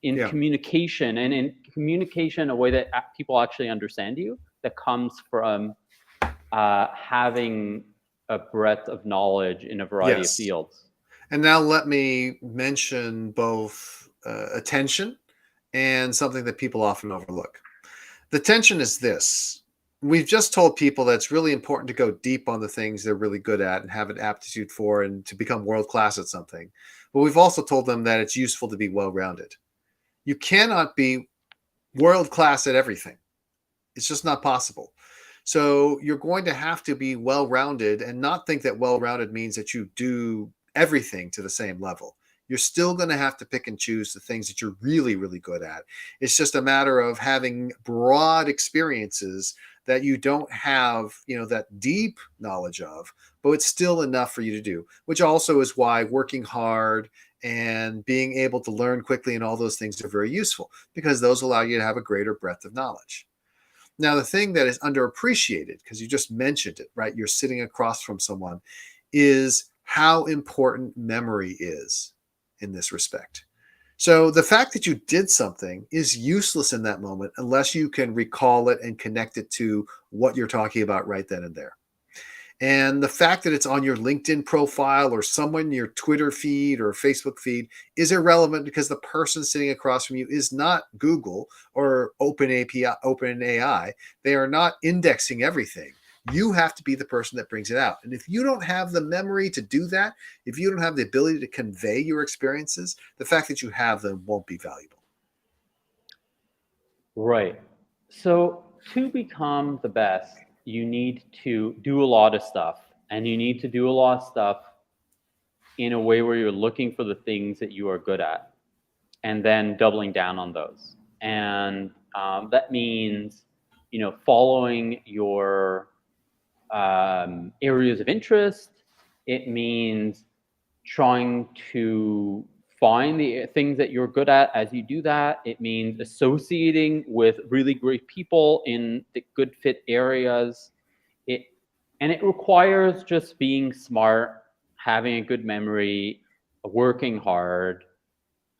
in communication, and in communication a way that people actually understand you, that comes from having a breadth of knowledge in a variety of fields. And now let me mention both attention and something that people often overlook. The tension is this. We've just told people that it's really important to go deep on the things they're really good at and have an aptitude for, and to become world class at something. But we've also told them that it's useful to be well-rounded. You cannot be world class at everything. It's just not possible. So you're going to have to be well-rounded, and not think that well-rounded means that you do everything to the same level. You're still going to have to pick and choose the things that you're really, really good at. It's just a matter of having broad experiences that you don't have, that deep knowledge of, but it's still enough for you to do, which also is why working hard and being able to learn quickly and all those things are very useful, because those allow you to have a greater breadth of knowledge. Now, the thing that is underappreciated, because you just mentioned it, right? You're sitting across from someone, is how important memory is in this respect. So the fact that you did something is useless in that moment unless you can recall it and connect it to what you're talking about right then and there. And the fact that it's on your LinkedIn profile or someone in your Twitter feed or Facebook feed is irrelevant, because the person sitting across from you is not Google or OpenAI. They are not indexing everything. You have to be the person that brings it out. And if you don't have the memory to do that, if you don't have the ability to convey your experiences, the fact that you have them won't be valuable. Right. So to become the best, you need to do a lot of stuff, and you need to do a lot of stuff in a way where you're looking for the things that you are good at and then doubling down on those. And that means, following your areas of interest. It means trying to find the things that you're good at as you do that. It means associating with really great people in the good fit areas. And it requires just being smart, having a good memory, working hard.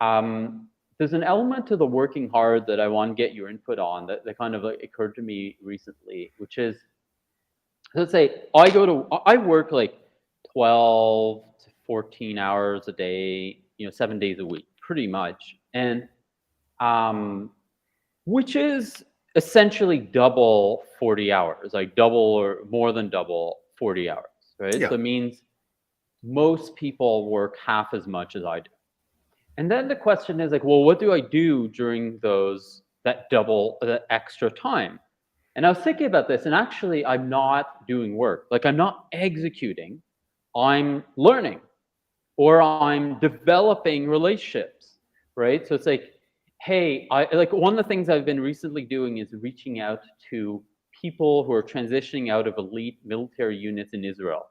There's an element to the working hard that I want to get your input on that kind of occurred to me recently, which is, let's say I work like 12 to 14 hours a day, 7 days a week, pretty much. And which is essentially double 40 hours, like double or more than double 40 hours, right? Yeah. So it means most people work half as much as I do. And then the question is like, well, what do I do during that extra time? And I was thinking about this, and actually I'm not doing work. Like, I'm not executing, I'm learning, or I'm developing relationships, right? So it's like, hey, one of the things I've been recently doing is reaching out to people who are transitioning out of elite military units in Israel.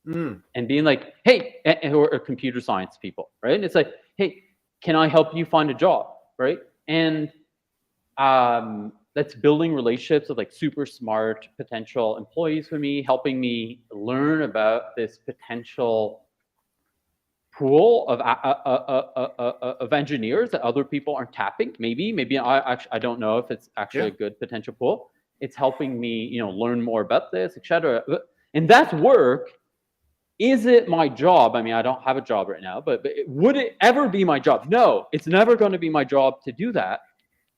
And being like, hey, who are computer science people, right? And it's like, hey, can I help you find a job, right? And that's building relationships with like super smart potential employees for me, helping me learn about this potential pool of engineers that other people aren't tapping. Maybe I don't know if it's actually a good potential pool. It's helping me, learn more about this, etc. And that's work. Is it my job? I mean, I don't have a job right now, but would it ever be my job? No, it's never going to be my job to do that.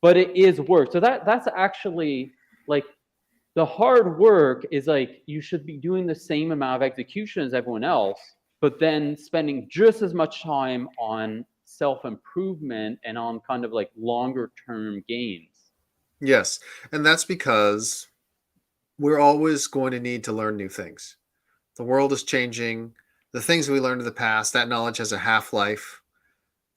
But it is work. So that's actually like the hard work is like you should be doing the same amount of execution as everyone else, but then spending just as much time on self-improvement and on kind of like longer term gains. Yes. And that's because we're always going to need to learn new things. The world is changing. The things we learned in the past, that knowledge has a half-life.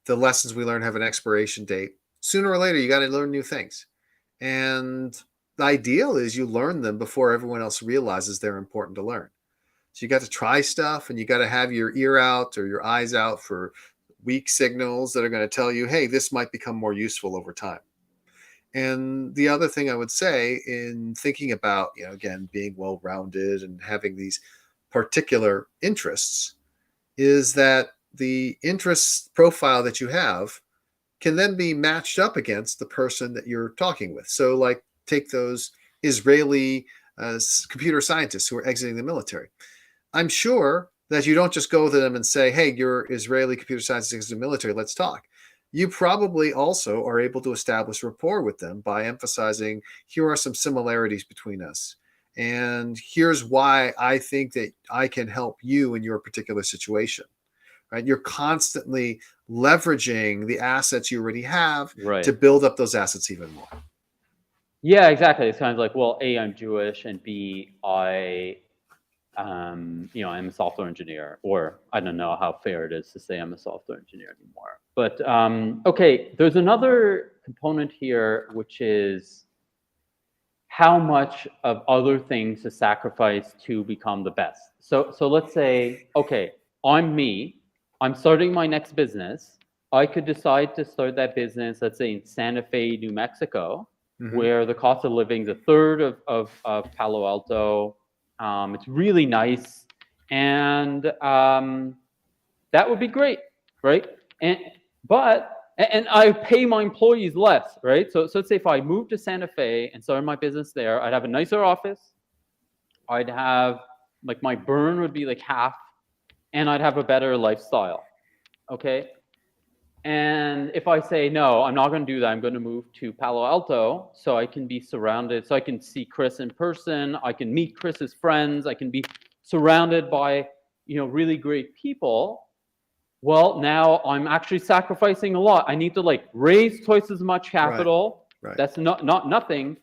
The lessons we learn have an expiration date. Sooner or later, you got to learn new things. And the ideal is you learn them before everyone else realizes they're important to learn. So you got to try stuff, and you got to have your ear out or your eyes out for weak signals that are going to tell you, hey, this might become more useful over time. And the other thing I would say in thinking about, again, being well-rounded and having these particular interests is that the interest profile that you have can then be matched up against the person that you're talking with. So like take those Israeli computer scientists who are exiting the military. I'm sure that you don't just go to them and say, hey, you're Israeli computer scientists exiting the military, let's talk. You probably also are able to establish rapport with them by emphasizing, here are some similarities between us. And here's why I think that I can help you in your particular situation. Right? You're constantly leveraging the assets you already have to build up those assets even more. Yeah, exactly. It's kind of like, well, A, I'm Jewish, and B, I'm a software engineer, or I don't know how fair it is to say I'm a software engineer anymore. But okay, there's another component here, which is how much of other things to sacrifice to become the best. So let's say, okay, I'm me. I'm starting my next business. I could decide to start that business, let's say in Santa Fe, New Mexico, where the cost of living is a third of Palo Alto. It's really nice, and that would be great, right? And I pay my employees less, right? So let's say if I moved to Santa Fe and started my business there, I'd have a nicer office. I'd have like my burn would be like half, and I'd have a better lifestyle. Okay. And if I say, no, I'm not going to do that, I'm going to move to Palo Alto so I can be surrounded, so I can see Chris in person, I can meet Chris's friends, I can be surrounded by, really great people. Well, now I'm actually sacrificing a lot. I need to like raise twice as much capital. Right. That's not nothing.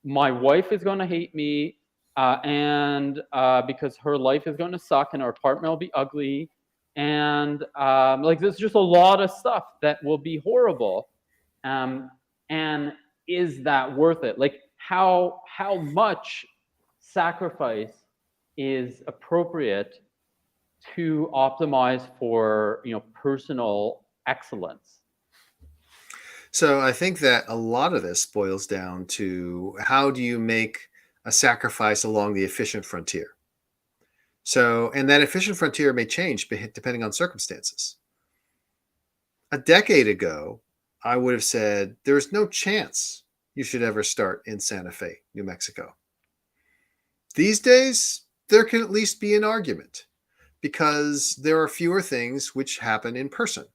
My wife is going to hate me, and because her life is going to suck and our apartment will be ugly. And like there's just a lot of stuff that will be horrible. And is that worth it? Like how much sacrifice is appropriate to optimize for personal excellence? So I think that a lot of this boils down to how do you make a sacrifice along the efficient frontier? So, and that efficient frontier may change depending on circumstances. A decade ago, I would have said there's no chance you should ever start in Santa Fe, New Mexico. These days, there can at least be an argument because there are fewer things which happen in person.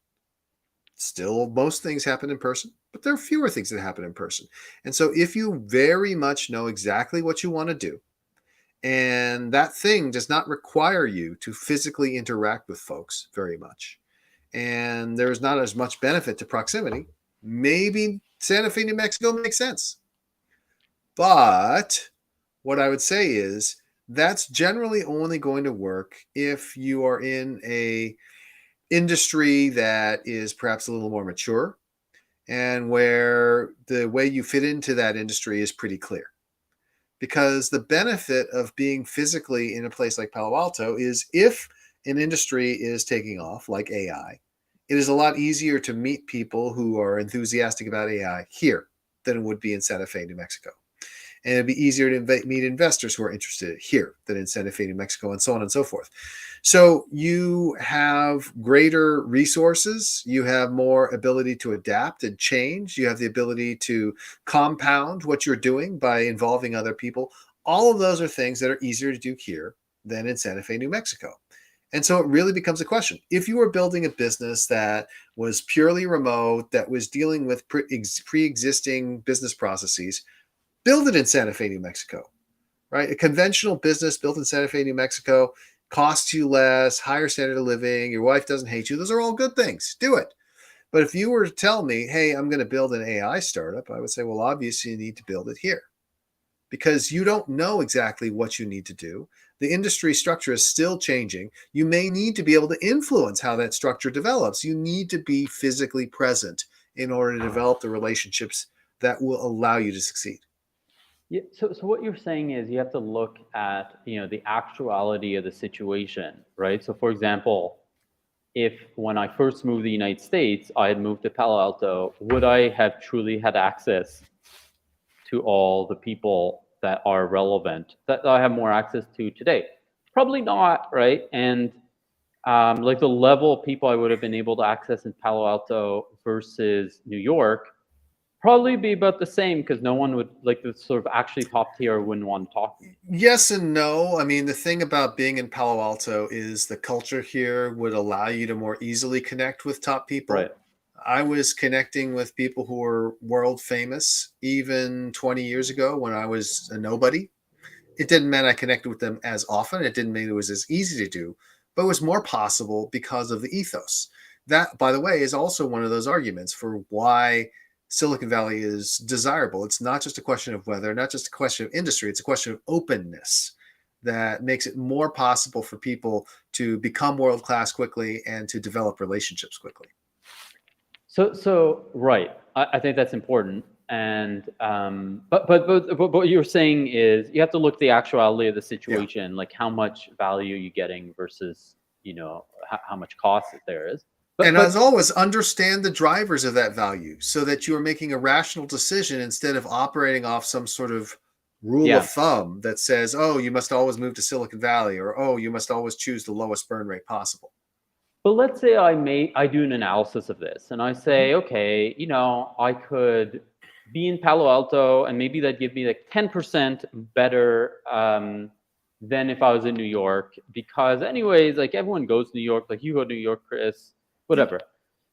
Still, most things happen in person, but there are fewer things that happen in person. And so if you very much know exactly what you want to do, and that thing does not require you to physically interact with folks very much, and there's not as much benefit to proximity, maybe Santa Fe, New Mexico makes sense. But what I would say is that's generally only going to work if you are in a industry that is perhaps a little more mature and where the way you fit into that industry is pretty clear. Because the benefit of being physically in a place like Palo Alto is if an industry is taking off, like AI, it is a lot easier to meet people who are enthusiastic about AI here. than it would be in Santa Fe, New Mexico. And it'd be easier to meet investors who are interested here than in Santa Fe, New Mexico, and so on and so forth. So you have greater resources. You have more ability to adapt and change. You have the ability to compound what you're doing by involving other people. All of those are things that are easier to do here than in Santa Fe, New Mexico. And so it really becomes a question. If you were building a business that was purely remote, that was dealing with pre-existing business processes, build it in Santa Fe, New Mexico, right? A conventional business built in Santa Fe, New Mexico costs you less, higher standard of living, your wife doesn't hate you. Those are all good things. Do it. But if you were to tell me, hey, I'm going to build an AI startup, I would say, well, obviously you need to build it here because you don't know exactly what you need to do. The industry structure is still changing. You may need to be able to influence how that structure develops. You need to be physically present in order to develop the relationships that will allow you to succeed. Yeah, so what you're saying is you have to look at, the actuality of the situation, right? So for example, if when I first moved to the United States, I had moved to Palo Alto, would I have truly had access to all the people that are relevant that I have more access to today? Probably not, right? And like the level of people I would have been able to access in Palo Alto versus New York probably be about the same because no one would like the sort of actually top tier wouldn't want to talk to me. Yes and no. I mean, the thing about being in Palo Alto is the culture here would allow you to more easily connect with top people. Right. I was connecting with people who were world famous even 20 years ago when I was a nobody. It didn't mean I connected with them as often. It didn't mean it was as easy to do, but it was more possible because of the ethos. That, by the way, is also one of those arguments for why Silicon Valley is desirable. It's not just a question of weather, not just a question of industry. It's a question of openness that makes it more possible for people to become world class quickly and to develop relationships quickly. So right, I think that's important. And but what you're saying is you have to look at the actuality of the situation, like how much value you're getting versus how much cost there is. And as always, understand the drivers of that value so that you are making a rational decision instead of operating off some sort of rule of thumb that says, oh, you must always move to Silicon Valley, or oh, you must always choose the lowest burn rate possible. But let's say I do an analysis of this and I say, okay, I could be in Palo Alto and maybe that'd give me like 10% better than if I was in New York, because anyways, like everyone goes to New York, like you go to New York, Chris, whatever.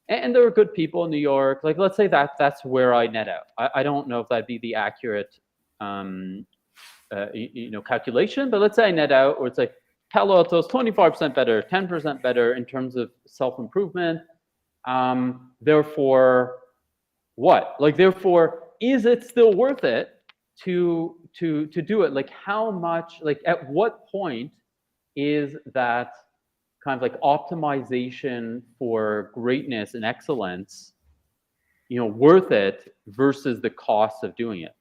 And there are good people in New York. Like, let's say that's where I net out. I don't know if that'd be the accurate, calculation, but let's say I net out, or it's like Palo Alto is 25% better, 10% better in terms of self-improvement. Therefore, what? Like, therefore, is it still worth it to do it? Like, how much? Like, at what point is that kind of like optimization for greatness and excellence, worth it versus the cost of doing it?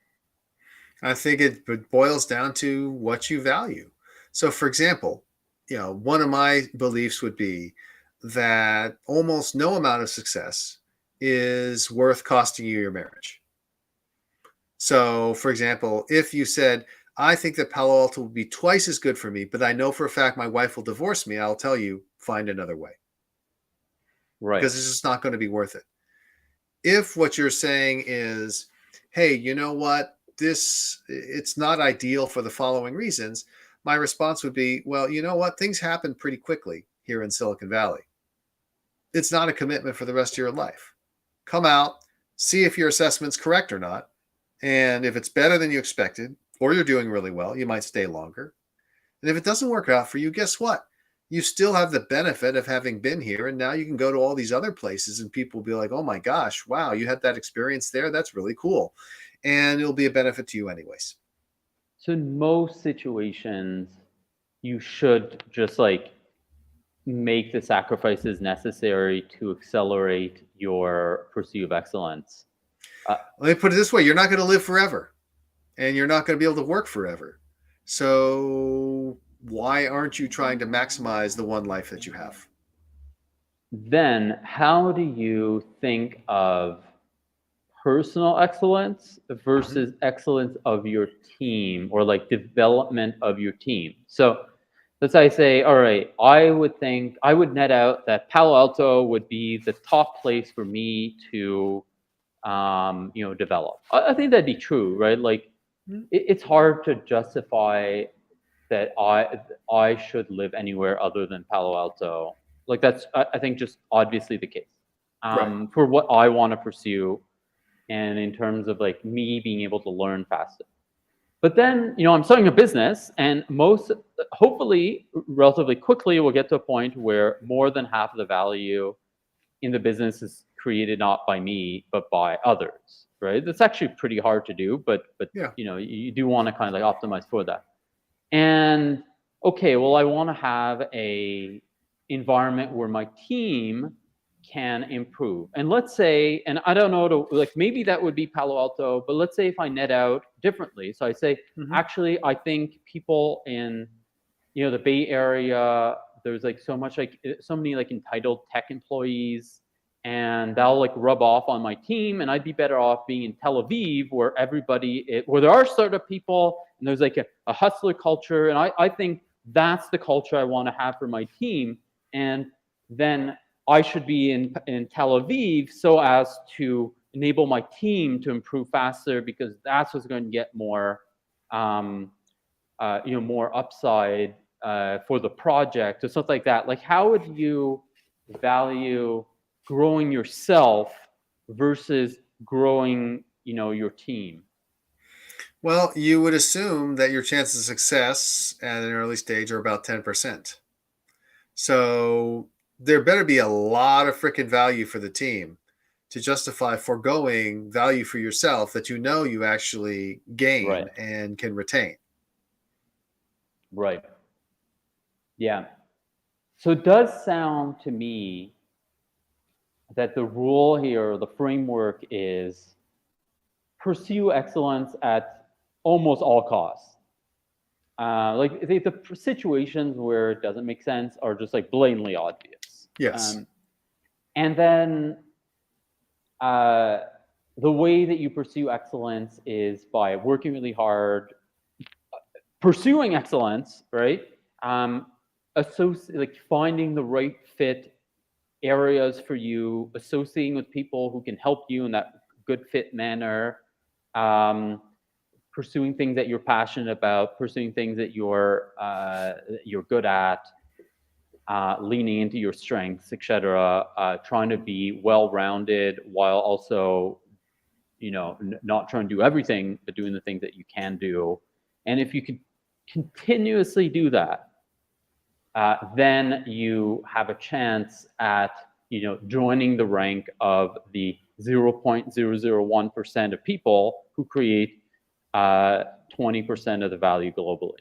I think it boils down to what you value. So, for example, one of my beliefs would be that almost no amount of success is worth costing you your marriage. So, for example, if you said, I think that Palo Alto will be twice as good for me, but I know for a fact my wife will divorce me, I'll tell you, find another way. Right. Because it's just not going to be worth it. If what you're saying is, hey, you know what? It's not ideal for the following reasons. My response would be, well, you know what? Things happen pretty quickly here in Silicon Valley. It's not a commitment for the rest of your life. Come out, see if your assessment's correct or not. And if it's better than you expected, or you're doing really well, you might stay longer. And if it doesn't work out for you, guess what? You still have the benefit of having been here. And now you can go to all these other places and people will be like, oh my gosh, wow, you had that experience there. That's really cool. And it'll be a benefit to you anyways. So in most situations, you should just like make the sacrifices necessary to accelerate your pursuit of excellence. Let me put it this way. You're not going to live forever and you're not going to be able to work forever. So why aren't you trying to maximize the one life that you have? Then how do you think of personal excellence versus excellence of your team, or like development of your team. So let's say, all right, I would net out that Palo Alto would be the top place for me to develop. I think that'd be true, right? Like it's hard to justify that I should live anywhere other than Palo Alto. Like that's I think just obviously the case. Right. For what I want to pursue, and in terms of like me being able to learn faster. But then, I'm starting a business, and hopefully, relatively quickly, we'll get to a point where more than half of the value in the business is created not by me, but by others, right? That's actually pretty hard to do, but Yeah. you do want to kind of like optimize for that. And okay, well, I want to have a environment where my team can improve. And let's say, and I don't know, like maybe that would be Palo Alto, but let's say if I net out differently. So I say, actually, I think people in, the Bay Area, there's like so many like entitled tech employees, and that'll like rub off on my team, and I'd be better off being in Tel Aviv where where there are startup people and there's like a hustler culture. And I think that's the culture I want to have for my team. And then I should be in Tel Aviv so as to enable my team to improve faster, because that's what's going to get more, more upside for the project or something like that. Like, how would you value growing yourself versus growing, your team? Well, you would assume that your chances of success at an early stage are about 10%. So there better be a lot of freaking value for the team to justify foregoing value for yourself that you actually gain Right. and can retain. Right. Yeah. So it does sound to me that the rule here, or the framework, is pursue excellence at almost all costs. Like the situations where it doesn't make sense are just like blatantly obvious. Yes. And then the way that you pursue excellence is by working really hard, pursuing excellence, right? Like finding the right fit areas for you, associating with people who can help you in that good fit manner, pursuing things that you're passionate about, pursuing things that you're good at, leaning into your strengths, etc. Trying to be well-rounded while also, not trying to do everything, but doing the things that you can do. And if you can continuously do that, then you have a chance at joining the rank of the 0.001% of people who create 20% of the value globally.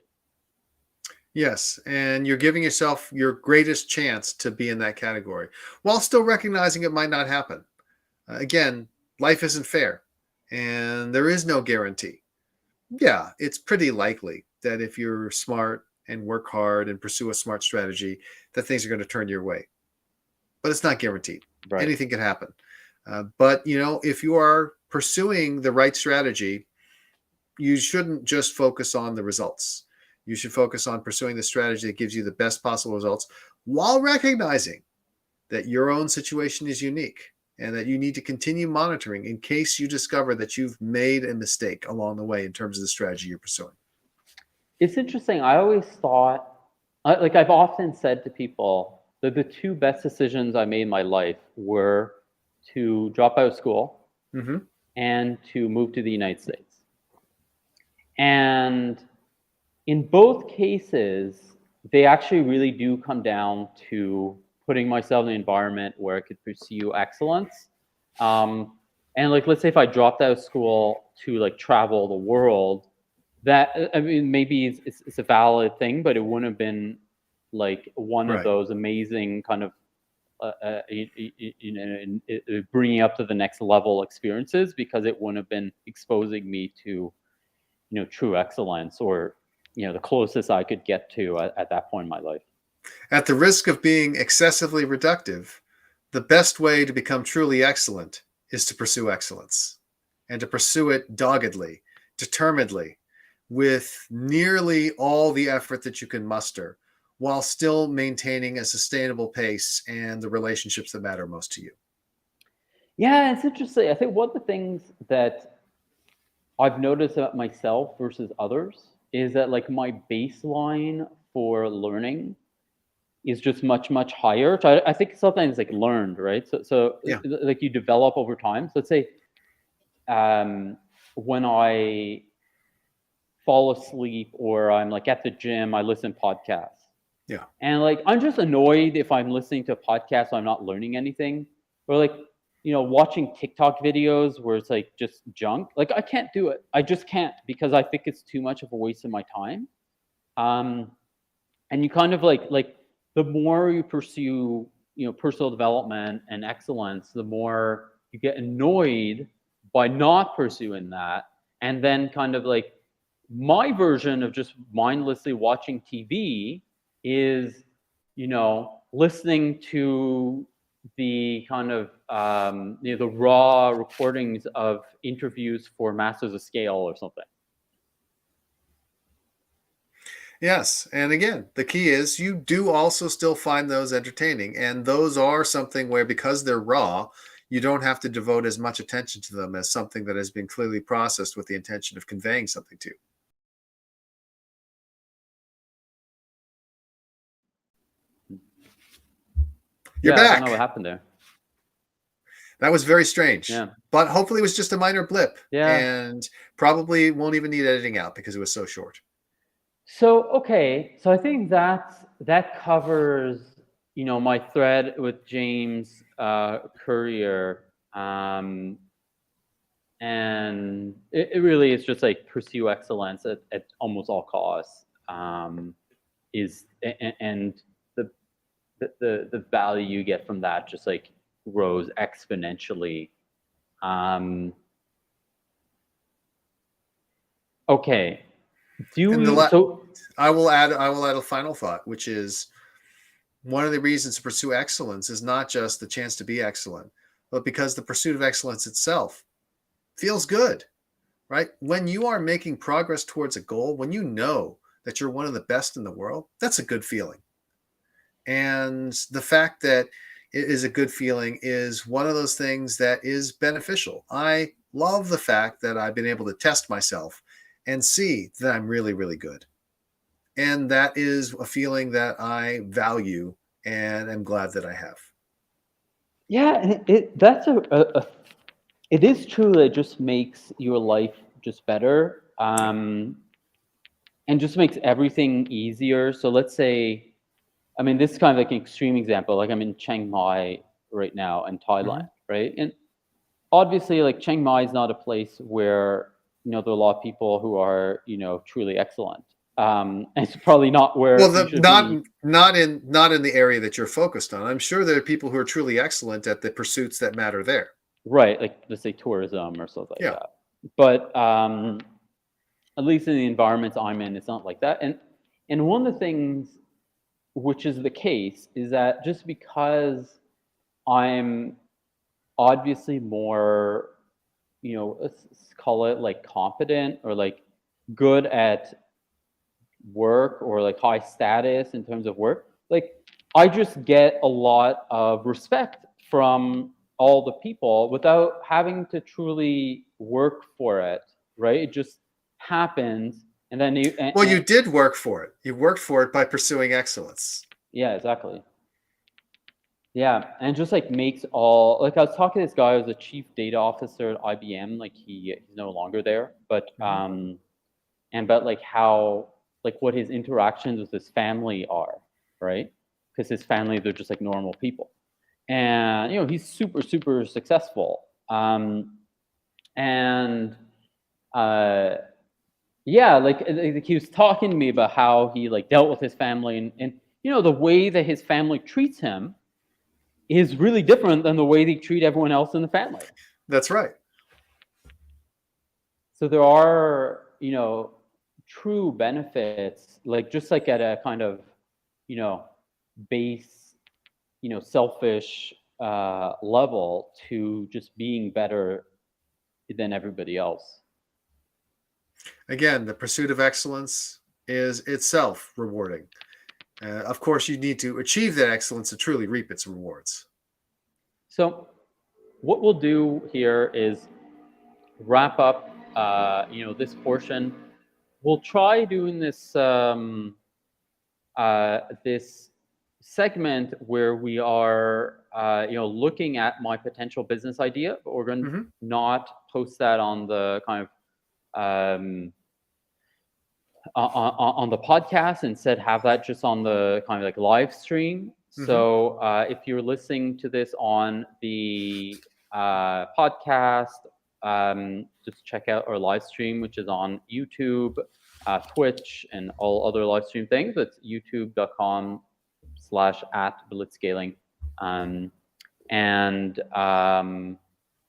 Yes, and you're giving yourself your greatest chance to be in that category while still recognizing it might not happen. Again, life isn't fair, and there is no guarantee. Yeah, it's pretty likely that if you're smart and work hard and pursue a smart strategy, that things are going to turn your way. But it's not guaranteed. Right. Anything can happen. But, if you are pursuing the right strategy, you shouldn't just focus on the results. You should focus on pursuing the strategy that gives you the best possible results while recognizing that your own situation is unique and that you need to continue monitoring in case you discover that you've made a mistake along the way in terms of the strategy you're pursuing. It's interesting. I always thought, like I've often said to people, that the two best decisions I made in my life were to drop out of school and to move to the United States. And in both cases, they actually really do come down to putting myself in an environment where I could pursue excellence. And like, let's say if I dropped out of school to like travel the world, maybe it's a valid thing, but it wouldn't have been like one of those amazing kind of bringing up to the next level experiences, because it wouldn't have been exposing me to true excellence, or the closest I could get to at that point in my life. At the risk of being excessively reductive, the best way to become truly excellent is to pursue excellence. and to pursue it doggedly, determinedly, with nearly all the effort that you can muster, while still maintaining a sustainable pace and the relationships that matter most to you. Yeah, it's interesting. I think one of the things that I've noticed about myself versus others is that like my baseline for learning is just much, much higher. So I think sometimes like learned, right? So Yeah. like you develop over time. So let's say when I fall asleep or I'm like at the gym, I listen podcasts. Yeah. And like I'm just annoyed if I'm listening to a podcast, so I'm not learning anything. Or like, watching TikTok videos where it's like just junk. Like I can't do it. I just can't because I think it's too much of a waste of my time. Um, and you kind of like the more you pursue, personal development and excellence, the more you get annoyed by not pursuing that. And then kind of like my version of just mindlessly watching TV is, listening to the kind of the raw recordings of interviews for Masters of Scale or something. Yes. And again, the key is you do also still find those entertaining. And those are something where, because they're raw, you don't have to devote as much attention to them as something that has been clearly processed with the intention of conveying something to you. You're Yeah, I don't know what back. happened there. That was very strange, Yeah. but hopefully it was just a minor blip, Yeah. and probably won't even need editing out because it was so short. So okay, so I think that covers my thread with James Courier, and it really is just like pursue excellence at almost all costs. And the value you get from that just like grows exponentially. Okay, so I will add a final thought, which is one of the reasons to pursue excellence is not just the chance to be excellent, but because the pursuit of excellence itself feels good, right? When you are making progress towards a goal, when you know that you're one of the best in the world, that's a good feeling. And the fact that it is a good feeling is one of those things that is beneficial. I love the fact that I've been able to test myself and see that I'm really, really good. And that is a feeling that I value and am glad that I have. yeah, and that's it is true that it just makes your life just better, and just makes everything easier. So let's say, I mean, this is kind of like an extreme example. Like I'm in Chiang Mai right now in Thailand, Mhm. right? And obviously, like Chiang Mai is not a place where there are a lot of people who are truly excellent. It's probably not Well, where you should be. not in the area that you're focused on. I'm sure there are people who are truly excellent at the pursuits that matter there. Right, like let's say tourism or something like Yeah. that. But at least in the environments I'm in, it's not like that. And one of the things which is the case is that just because I'm obviously more, let's call it like competent or like good at work or like high status in terms of work, like I just get a lot of respect from all the people without having to truly work for it, right? It just happens, and then Well, you did work for it. You worked for it by pursuing excellence. yeah, exactly. Yeah, and just like makes all like I was talking to this guy who was a chief data officer at IBM, like he's no longer there, but Mhm. but like how like what his interactions with his family are, right? Because his family, they're just like normal people, and he's super super successful, and uh, yeah, like he was talking to me about how he like dealt with his family, and the way that his family treats him is really different than the way they treat everyone else in the family. That's right. So there are, true benefits, like just like at a kind of, you know, base, selfish level to just being better than everybody else. Again, the pursuit of excellence is itself rewarding. Of course, you need to achieve that excellence to truly reap its rewards. So what we'll do here is wrap up, this portion. We'll try doing this this segment where we are, looking at my potential business idea, but we're going to not post that on the kind of on the podcast. Instead, have that just on the kind of like live stream. So if you're listening to this on the podcast, just check out our live stream, which is on YouTube, Twitch, and all other live stream things. It's youtube.com/@Blitzscaling.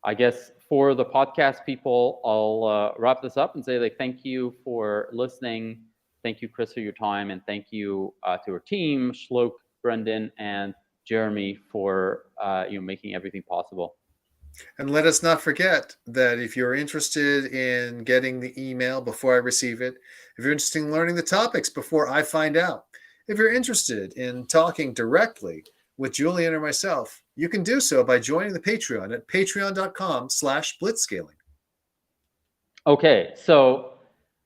I guess for the podcast people, I'll wrap this up and say, like, thank you for listening. Thank you, Chris, for your time, and thank you to our team, Shlok, Brendan, and Jeremy for making everything possible. And let us not forget that if you're interested in getting the email before I receive it, if you're interested in learning the topics before I find out, if you're interested in talking directly with Julien or myself, you can do so by joining the Patreon at patreon.com/blitzscaling. Okay, so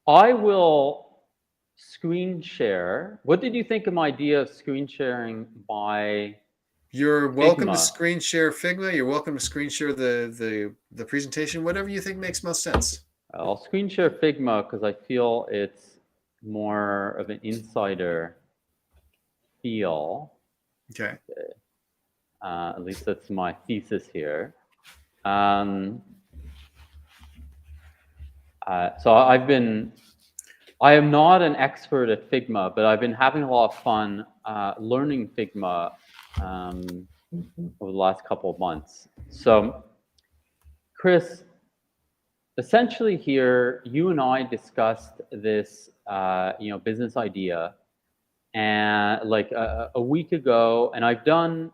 I will screen share. What did you think of my idea of screen sharing by You're welcome Figma? to screen share Figma. You're welcome to screen share the presentation, whatever you think makes most sense. I'll screen share Figma because I feel it's more of an insider feel. Okay. At least that's my thesis here. So I am not an expert at Figma, but I've been having a lot of fun learning Figma over the last couple of months. So, Chris, essentially here, you and I discussed this, business idea, and like a week ago, and I've done,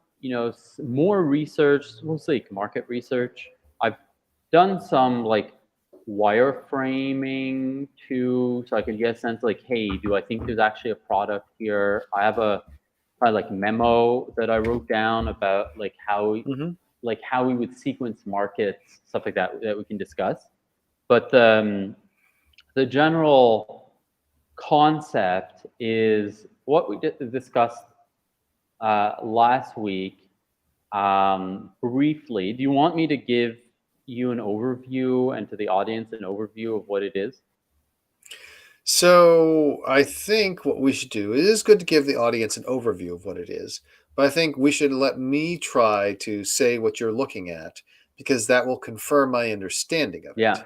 more research, mostly market research. I've done some like wireframing too, so I can get a sense like, hey, do I think there's actually a product here? I have a like memo that I wrote down about like how we would sequence markets, stuff like that we can discuss. But the general concept is what we discussed last week briefly. Do you want me to give you an overview and to the audience an overview of what it is? So I think what we should do, it is good to give the audience an overview of what it is, but I think we should let me try to say what you're looking at, because that will confirm my understanding of it. Yeah.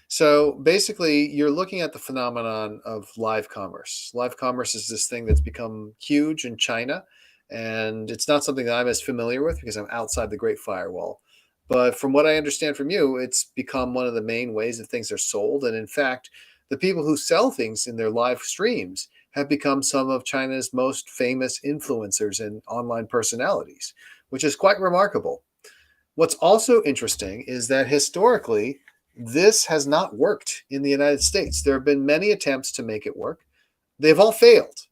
So basically, you're looking at the phenomenon of live commerce. Live commerce is this thing that's become huge in China, and it's not something that I'm as familiar with because I'm outside the Great Firewall. But from what I understand from you, it's become one of the main ways that things are sold. And in fact, the people who sell things in their live streams have become some of China's most famous influencers and online personalities, which is quite remarkable. What's also interesting is that historically, this has not worked in the United States. There have been many attempts to make it work. They've all failed,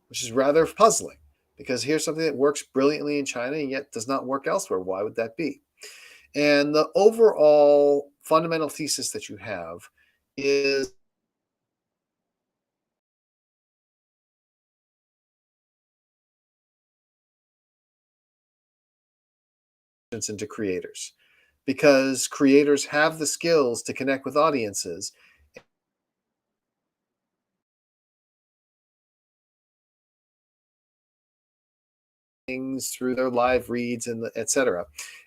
which is rather puzzling, because here's something that works brilliantly in China and yet does not work elsewhere. Why would that be? And the overall fundamental thesis that you have is into creators, because creators have the skills to connect with audiences through their live reads and etc.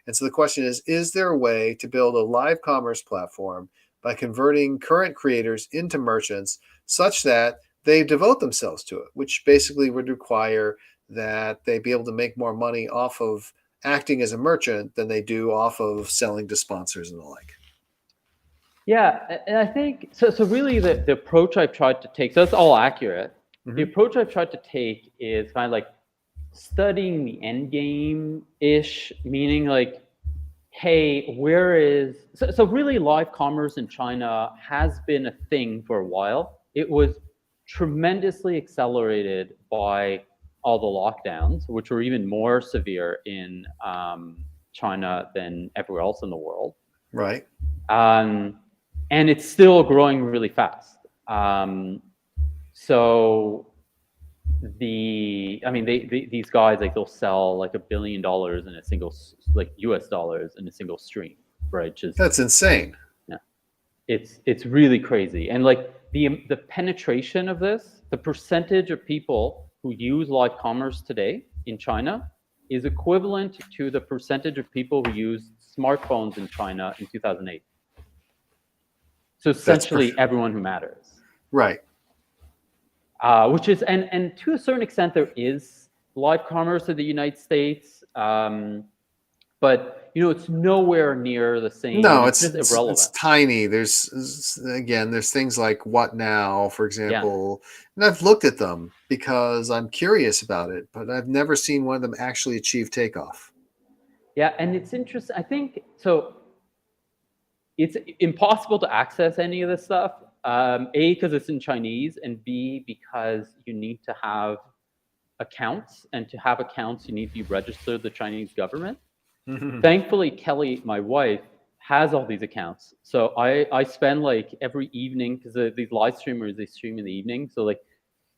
And so the question is there a way to build a live commerce platform by converting current creators into merchants such that they devote themselves to it, which basically would require that they be able to make more money off of acting as a merchant than they do off of selling to sponsors and the like? Yeah, and I think so really the approach I've tried to take, so that's all accurate. The approach I've tried to take is kind of like studying the end game ish, meaning like hey, where is so really live commerce in China has been a thing for a while. It was tremendously accelerated by all the lockdowns, which were even more severe in China than everywhere else in the world. Right. And it's still growing really fast. So these guys, like, they'll sell like $1 billion in a single, like, US dollars in a single stream, right? Just, That's insane. yeah, it's really crazy. And like the penetration of this, the percentage of people who use live commerce today in China is equivalent to the percentage of people who used smartphones in China in 2008. So essentially everyone who matters. Right. Which is, and to a certain extent, there is live commerce in the United States, but it's nowhere near the same. No, it's just irrelevant. It's tiny. There's things like What Now, for example, and I've looked at them because I'm curious about it, but I've never seen one of them actually achieve takeoff. Yeah, and it's interesting. I think so. It's impossible to access any of this stuff. A, because it's in Chinese, and B, because you need to have accounts, and to have accounts, you need to be registered with the Chinese government. Thankfully, Kelly, my wife, has all these accounts. So I spend like every evening, because these live streamers, they stream in the evening. So like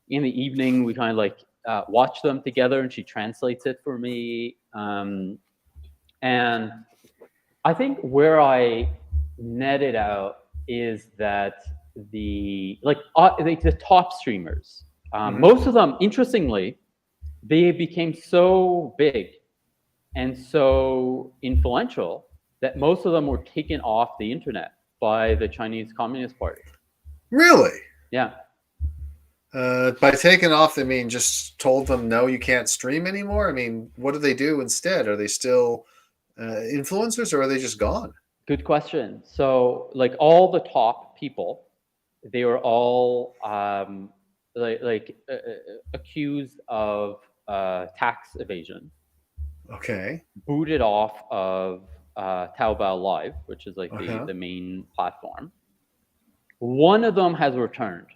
in the evening, we kind of like watch them together, and she translates it for me. And I think where I net it out is that the top streamers, most of them, interestingly, they became so big and so influential that most of them were taken off the internet by the Chinese Communist Party. Really? Yeah. By taking off, they mean just told them, no, you can't stream anymore? I mean, what do they do instead? Are they still influencers, or are they just gone? Good question. So like all the top people, they were all accused of tax evasion. Okay. Booted off of Taobao Live, which is like the main platform. One of them has returned,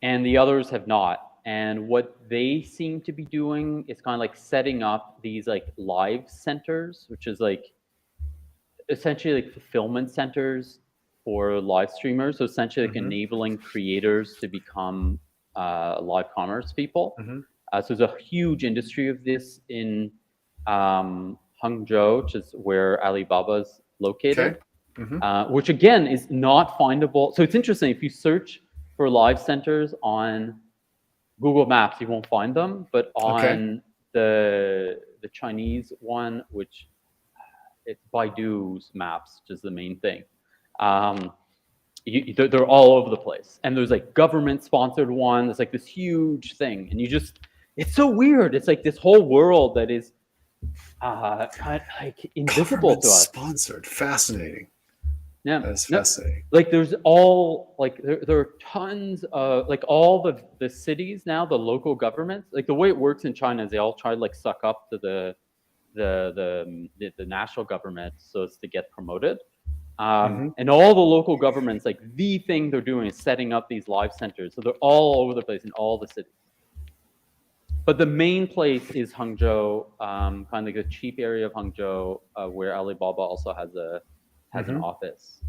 and the others have not. And what they seem to be doing is kind of like setting up these like live centers, which is like essentially like fulfillment centers for live streamers. So essentially like enabling creators to become live commerce people. So there's a huge industry of this in Hangzhou, which is where Alibaba's located, which again is not findable. So it's interesting, if you search for live centers on Google Maps, you won't find them, but on the Chinese one, which it's Baidu's maps, which is the main thing. They're all over the place, and there's like government-sponsored one. It's like this huge thing, and it's so weird. It's like this whole world that is kind of like invisible to us. Sponsored, fascinating. Yeah, that's fascinating. Like there's all like there are tons of like all the cities now, the local governments. Like the way it works in China is they all try to like suck up to the national government so as to get promoted. And all the local governments, like the thing they're doing is setting up these live centers. So they're all over the place in all the cities. But the main place is Hangzhou, kind of like a cheap area of Hangzhou, where Alibaba also has an office.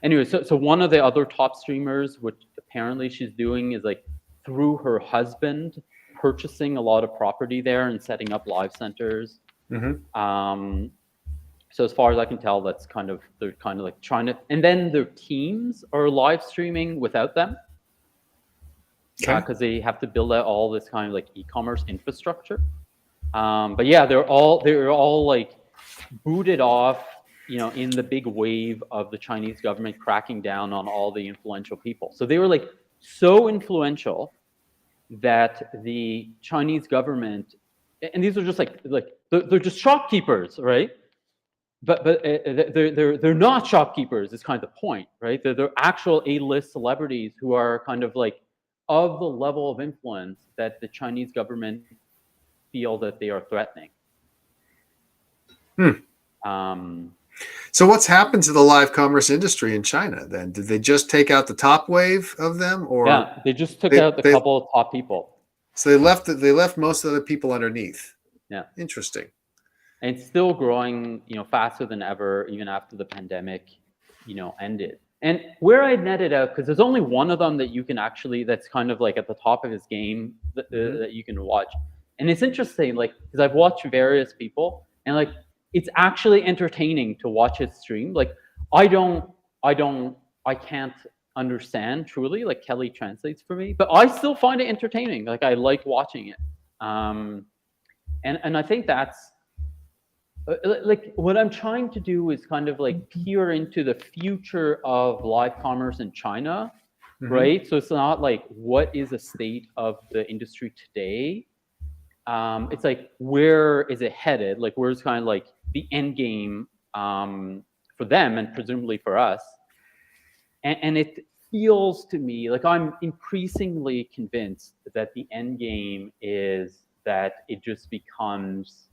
Anyway, so one of the other top streamers, which apparently she's doing, is like through her husband purchasing a lot of property there and setting up live centers. So as far as I can tell, they're kind of like trying to, and then their teams are live streaming without them. Because they have to build out all this kind of like e-commerce infrastructure. But yeah, they're all like booted off, in the big wave of the Chinese government cracking down on all the influential people. So they were like so influential that the Chinese government, and these are just like they're just shopkeepers, right? But they're not shopkeepers. Is kind of the point, right? They're actual A-list celebrities who are kind of like of the level of influence that the Chinese government feel that they are threatening. So what's happened to the live commerce industry in China then? Did they just take out the top wave of them, or Yeah, they just took out the couple of top people. So they left most of the people underneath. Yeah. Interesting. And it's still growing, faster than ever, even after the pandemic, ended. And where I netted out, because there's only one of them that you can actually, that's kind of like at the top of his game that you can watch. And it's interesting, like, because I've watched various people, and like, it's actually entertaining to watch his stream. Like, I can't understand truly, like Kelly translates for me, but I still find it entertaining. Like, I like watching it. And I think that's, like, what I'm trying to do is kind of like peer into the future of live commerce in China, right? So it's not like what is the state of the industry today. It's like, where is it headed? Like, where's kind of like the end game for them and presumably for us. And it feels to me like I'm increasingly convinced that the end game is that it just becomes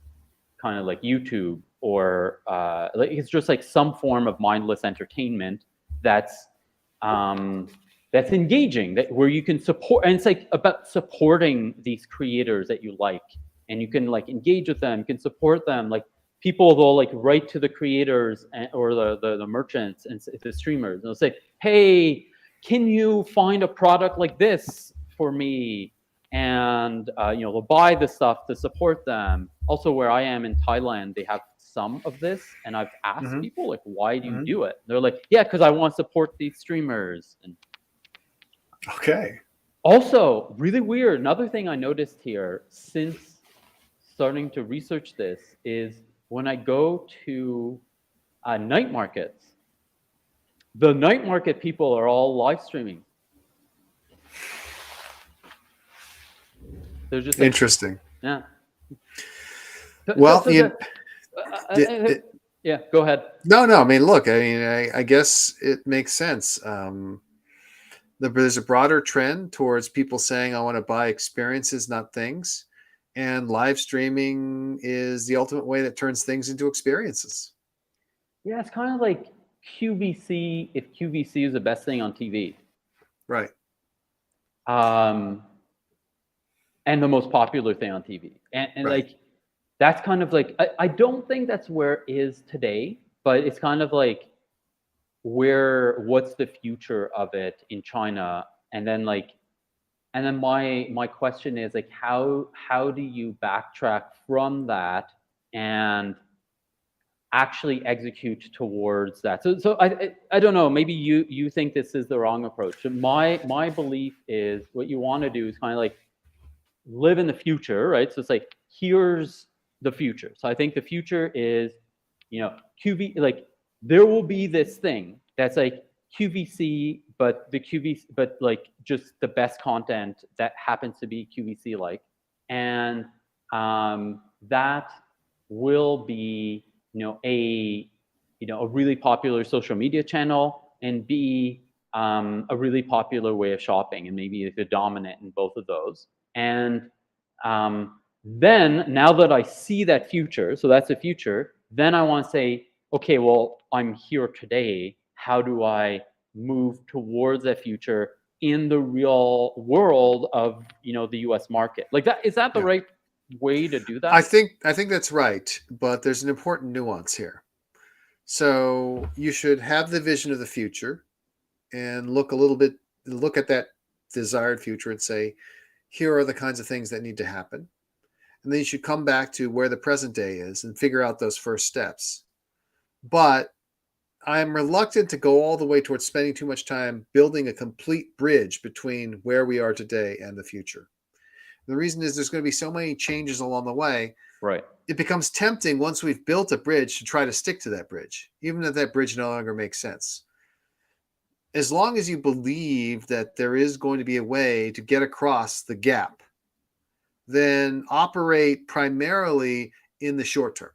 kind of like YouTube, or like it's just like some form of mindless entertainment that's engaging, that where you can support, and it's like about supporting these creators that you like, and you can like engage with them, you can support them. Like, people will like write to the creators or the merchants and the streamers, and they'll say, hey, can you find a product like this for me? And they'll buy the stuff to support them. Also, where I am in Thailand, they have some of this, and I've asked people, like, why do you do it? They're like, yeah, because I want to support these streamers. And okay. Also, really weird, another thing I noticed here since starting to research this is when I go to night markets, the night market people are all live streaming. They're just like, interesting. Yeah. Well, yeah, go ahead. No. I mean, look, I guess it makes sense. There's a broader trend towards people saying, I want to buy experiences, not things. And live streaming is the ultimate way that turns things into experiences. Yeah, it's kind of like QVC, if QVC is the best thing on TV. Right. And the most popular thing on TV. And right. Like, that's kind of like, I don't think that's where it is today, but it's kind of like what's the future of it in China? And then my question is like, how do you backtrack from that and actually execute towards that? So I don't know, maybe you think this is the wrong approach. My belief is what you want to do is kind of like live in the future, right? So it's like, here's the future. So I think the future is, QV, like, there will be this thing that's like QVC, but like just the best content that happens to be QVC like, and that will be a really popular social media channel, and be a really popular way of shopping, and maybe like a dominant in both of those. And then, now that I see that future, so that's the future, then I want to say, okay, well, I'm here today. How do I move towards that future in the real world of the U.S. market? Like, that is that the right way to do that? I think that's right, but there's an important nuance here. So you should have the vision of the future and look at that desired future and say, here are the kinds of things that need to happen. And then you should come back to where the present day is and figure out those first steps. But I'm reluctant to go all the way towards spending too much time building a complete bridge between where we are today and the future. The reason is there's going to be so many changes along the way. Right. It becomes tempting once we've built a bridge to try to stick to that bridge, even if that bridge no longer makes sense. As long as you believe that there is going to be a way to get across the gap, then operate primarily in the short term.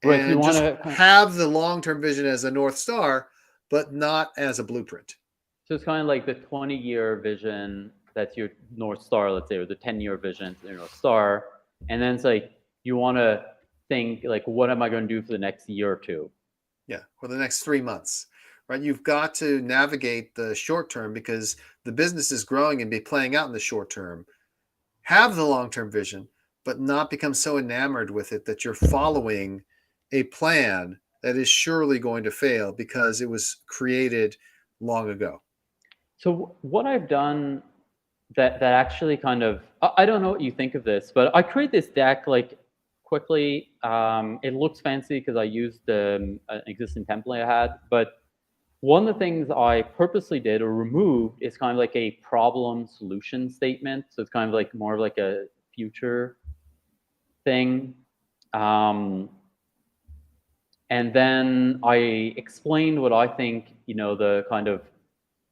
Right, and just have the long-term vision as a North Star, but not as a blueprint. So it's kind of like the 20-year vision, that's your North Star, let's say, or the 10-year vision, your North Star. And then it's like, you want to think like, what am I going to do for the next year or two? Yeah, for the next 3 months, right? You've got to navigate the short term because the business is growing and be playing out in the short term. Have the long-term vision, but not become so enamored with it that you're following a plan that is surely going to fail because it was created long ago. So what I've done that actually kind of, I don't know what you think of this, but I create this deck like quickly. It looks fancy because I used an existing template I had, but one of the things I purposely did or removed is kind of like a problem solution statement. So it's kind of like more of like a future thing. And then I explained what I think, the kind of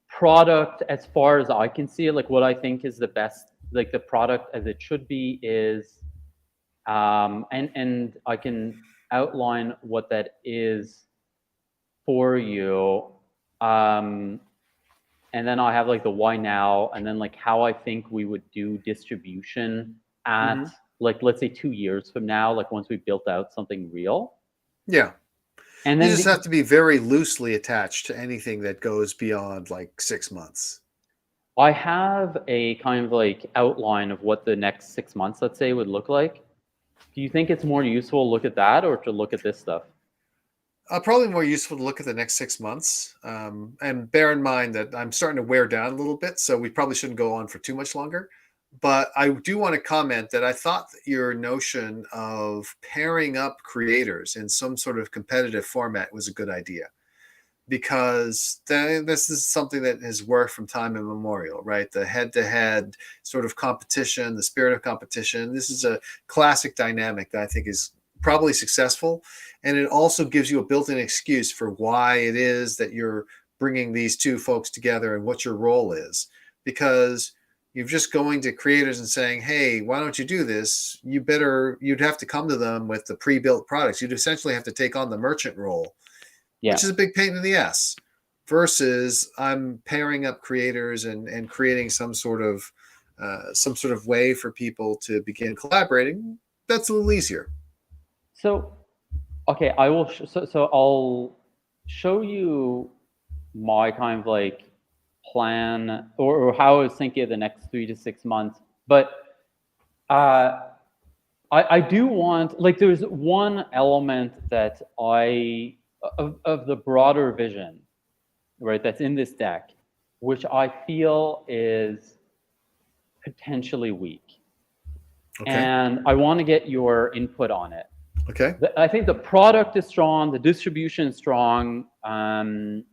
product as far as I can see it, like what I think is the best, like the product as it should be is, and I can outline what that is for you. And then I have like the why now, and then like how I think we would do distribution at like, let's say 2 years from now, like once we built out something real. Yeah. And You then just have to be very loosely attached to anything that goes beyond like 6 months. I have a kind of like outline of what the next 6 months, let's say, would look like. Do you think it's more useful to look at that or to look at this stuff? Probably more useful to look at the next 6 months. And bear in mind that I'm starting to wear down a little bit, so we probably shouldn't go on for too much longer. But I do want to comment that I thought that your notion of pairing up creators in some sort of competitive format was a good idea, because this is something that has worked from time immemorial, right? The head-to-head sort of competition, the spirit of competition. This is a classic dynamic that I think is probably successful, and it also gives you a built-in excuse for why it is that you're bringing these two folks together and what your role is, because you're just going to creators and saying, hey, why don't you do this? You'd have to come to them with the pre-built products. You'd essentially have to take on the merchant role, which is a big pain in the ass, versus I'm pairing up creators and creating some sort of way for people to begin collaborating. That's a little easier. So, okay, I will. So I'll show you my kind of like plan or how I was thinking of the next 3 to 6 months. But I do want, like, there's one element that of the broader vision, right, that's in this deck, which I feel is potentially weak. Okay. And I want to get your input on it. Okay. I think the product is strong, the distribution is strong. The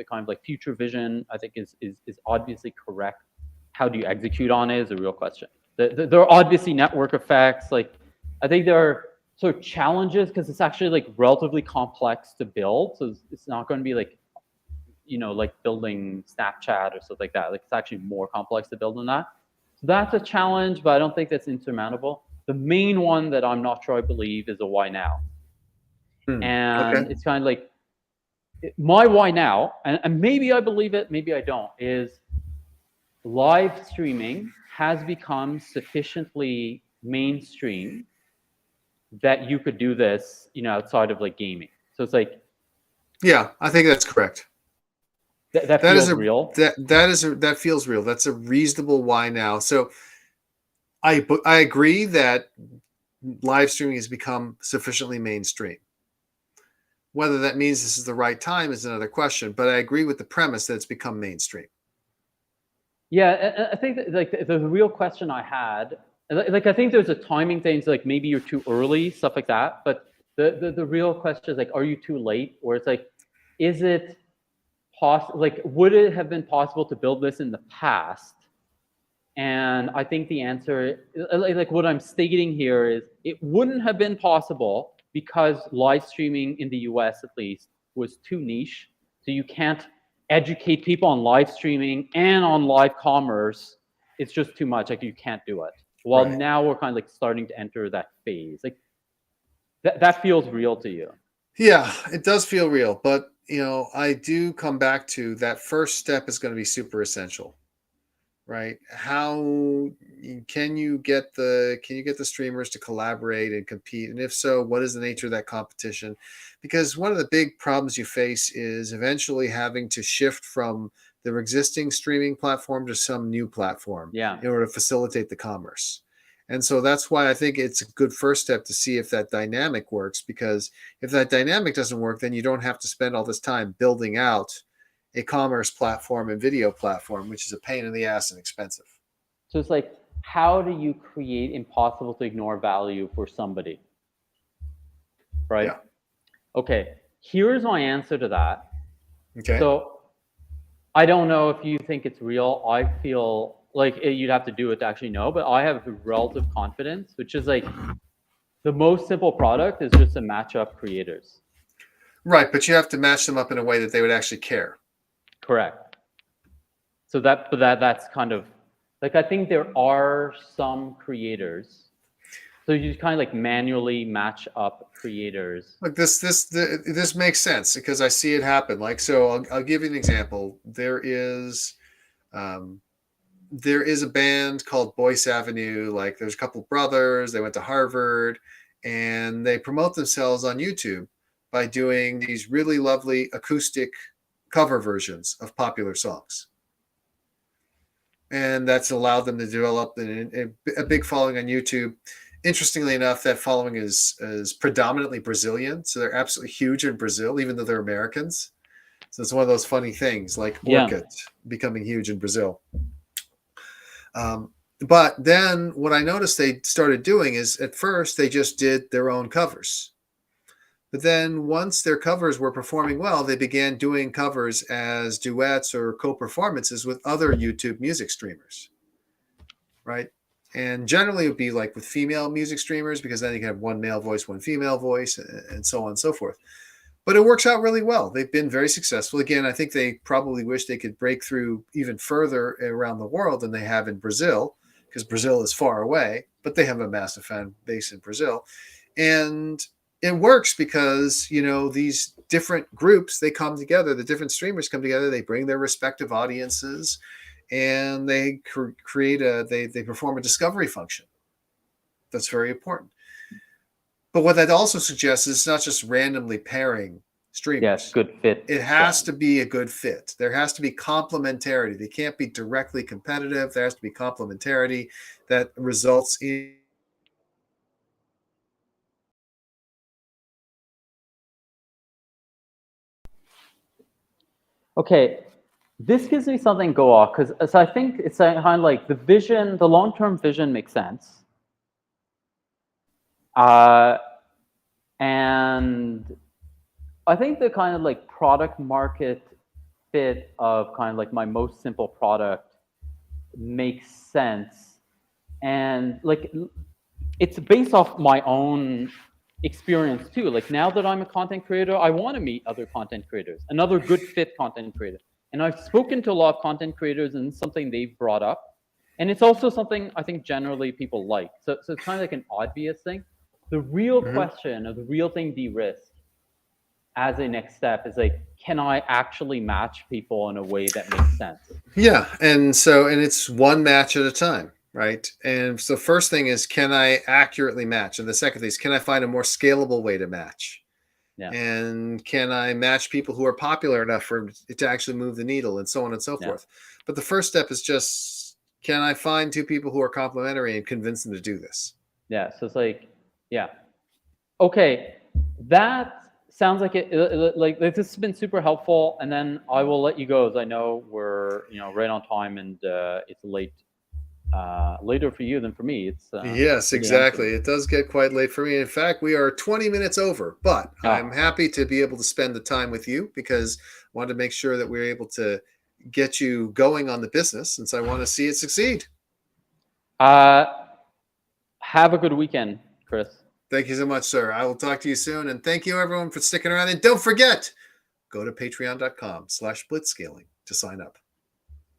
kind of like future vision, I think is obviously correct. How do you execute on it is a real question. There are obviously network effects. Like, I think there are sort of challenges because it's actually like relatively complex to build. So it's not going to be like, like building Snapchat or stuff like that. Like, it's actually more complex to build than that. So that's a challenge, but I don't think that's insurmountable. The main one that I'm not sure I believe is a why now. And it's kind of like, my why now, and maybe I believe it, maybe I don't, is live streaming has become sufficiently mainstream that you could do this, outside of like gaming. So it's like, yeah, I think that's correct. That feels real. That feels real. That's a reasonable why now. So I agree that live streaming has become sufficiently mainstream. Whether that means this is the right time is another question, but I agree with the premise that it's become mainstream. Yeah, I think that, like, the real question I had, like, I think there's a timing thing, so like maybe you're too early, stuff like that. But the real question is like, are you too late? Or it's like, is it possible? Like, would it have been possible to build this in the past? And I think the answer, like what I'm stating here, is it wouldn't have been possible because live streaming in the US at least was too niche. So you can't educate people on live streaming and on live commerce. It's just too much. Like, you can't do it. Well, now we're kind of like starting to enter that phase. Like, that feels real to you. Yeah, it does feel real. But, I do come back to that first step is going to be super essential, right? How can you get the streamers to collaborate and compete? And if so, what is the nature of that competition? Because one of the big problems you face is eventually having to shift from their existing streaming platform to some new platform Yeah. in order to facilitate the commerce. And so that's why I think it's a good first step to see if that dynamic works, because if that dynamic doesn't work, then you don't have to spend all this time building out a commerce platform and video platform, which is a pain in the ass and expensive. So it's like, how do you create impossible to ignore value for somebody? Right? Yeah. Okay, here's my answer to that. Okay. So I don't know if you think it's real. I feel like you'd have to do it to actually know, but I have relative confidence, which is like the most simple product is just to match up creators. Right, but you have to match them up in a way that they would actually care. Correct. So that's kind of like, I think there are some creators. So you kind of like manually match up creators. Look, this makes sense because I see it happen. Like, so I'll give you an example. There is a band called Boyce Avenue. Like, there's a couple brothers. They went to Harvard, and they promote themselves on YouTube by doing these really lovely acoustic cover versions of popular songs. And that's allowed them to develop a big following on YouTube. Interestingly enough, that following is predominantly Brazilian. So they're absolutely huge in Brazil, even though they're Americans. So it's one of those funny things, like Orchid becoming huge in Brazil. But then what I noticed they started doing is, at first, they just did their own covers. But then once their covers were performing well, they began doing covers as duets or co-performances with other YouTube music streamers, right? And generally it would be like with female music streamers, because then you can have one male voice, one female voice, and so on and so forth. But it works out really well. They've been very successful. Again, I think they probably wish they could break through even further around the world than they have in Brazil, because Brazil is far away, but they have a massive fan base in Brazil. And it works because, these different groups, they come together, the different streamers come together, they bring their respective audiences, and they they perform a discovery function. That's very important. But what that also suggests is it's not just randomly pairing streamers. Yes, good fit. It has to be a good fit. There has to be complementarity. They can't be directly competitive. There has to be complementarity that results in Okay, this gives me something to go off, because I think it's kind of like the vision, the long-term vision makes sense. And I think the kind of like product market fit of kind of like my most simple product makes sense. And like, it's based off my own experience too. Like, now that I'm a content creator, I want to meet other content creators, another good fit content creator. And I've spoken to a lot of content creators, and it's something they've brought up. And it's also something I think generally people like. So it's kind of like an obvious thing. The real question, or the real thing de-risk as a next step, is like, can I actually match people in a way that makes sense? Yeah, and it's one match at a time, right? And so first thing is, can I accurately match? And the second thing is, can I find a more scalable way to match? Yeah. And can I match people who are popular enough for it to actually move the needle, and so on and so forth. But the first step is just, can I find two people who are complementary and convince them to do this? Yeah, so it's like, okay, that sounds like like this has been super helpful. And then I will let you go, as I know we're right on time, and it's late, later for you than for me. It's yes, exactly. It does get quite late for me. In fact, we are 20 minutes over, but I'm happy to be able to spend the time with you, because I wanted to make sure that we're able to get you going on the business, since I want to see it succeed. Have a good weekend, Chris. Thank you so much, sir. I will talk to you soon. And thank you, everyone, for sticking around. And don't forget, go to patreon.com/blitzscaling to sign up.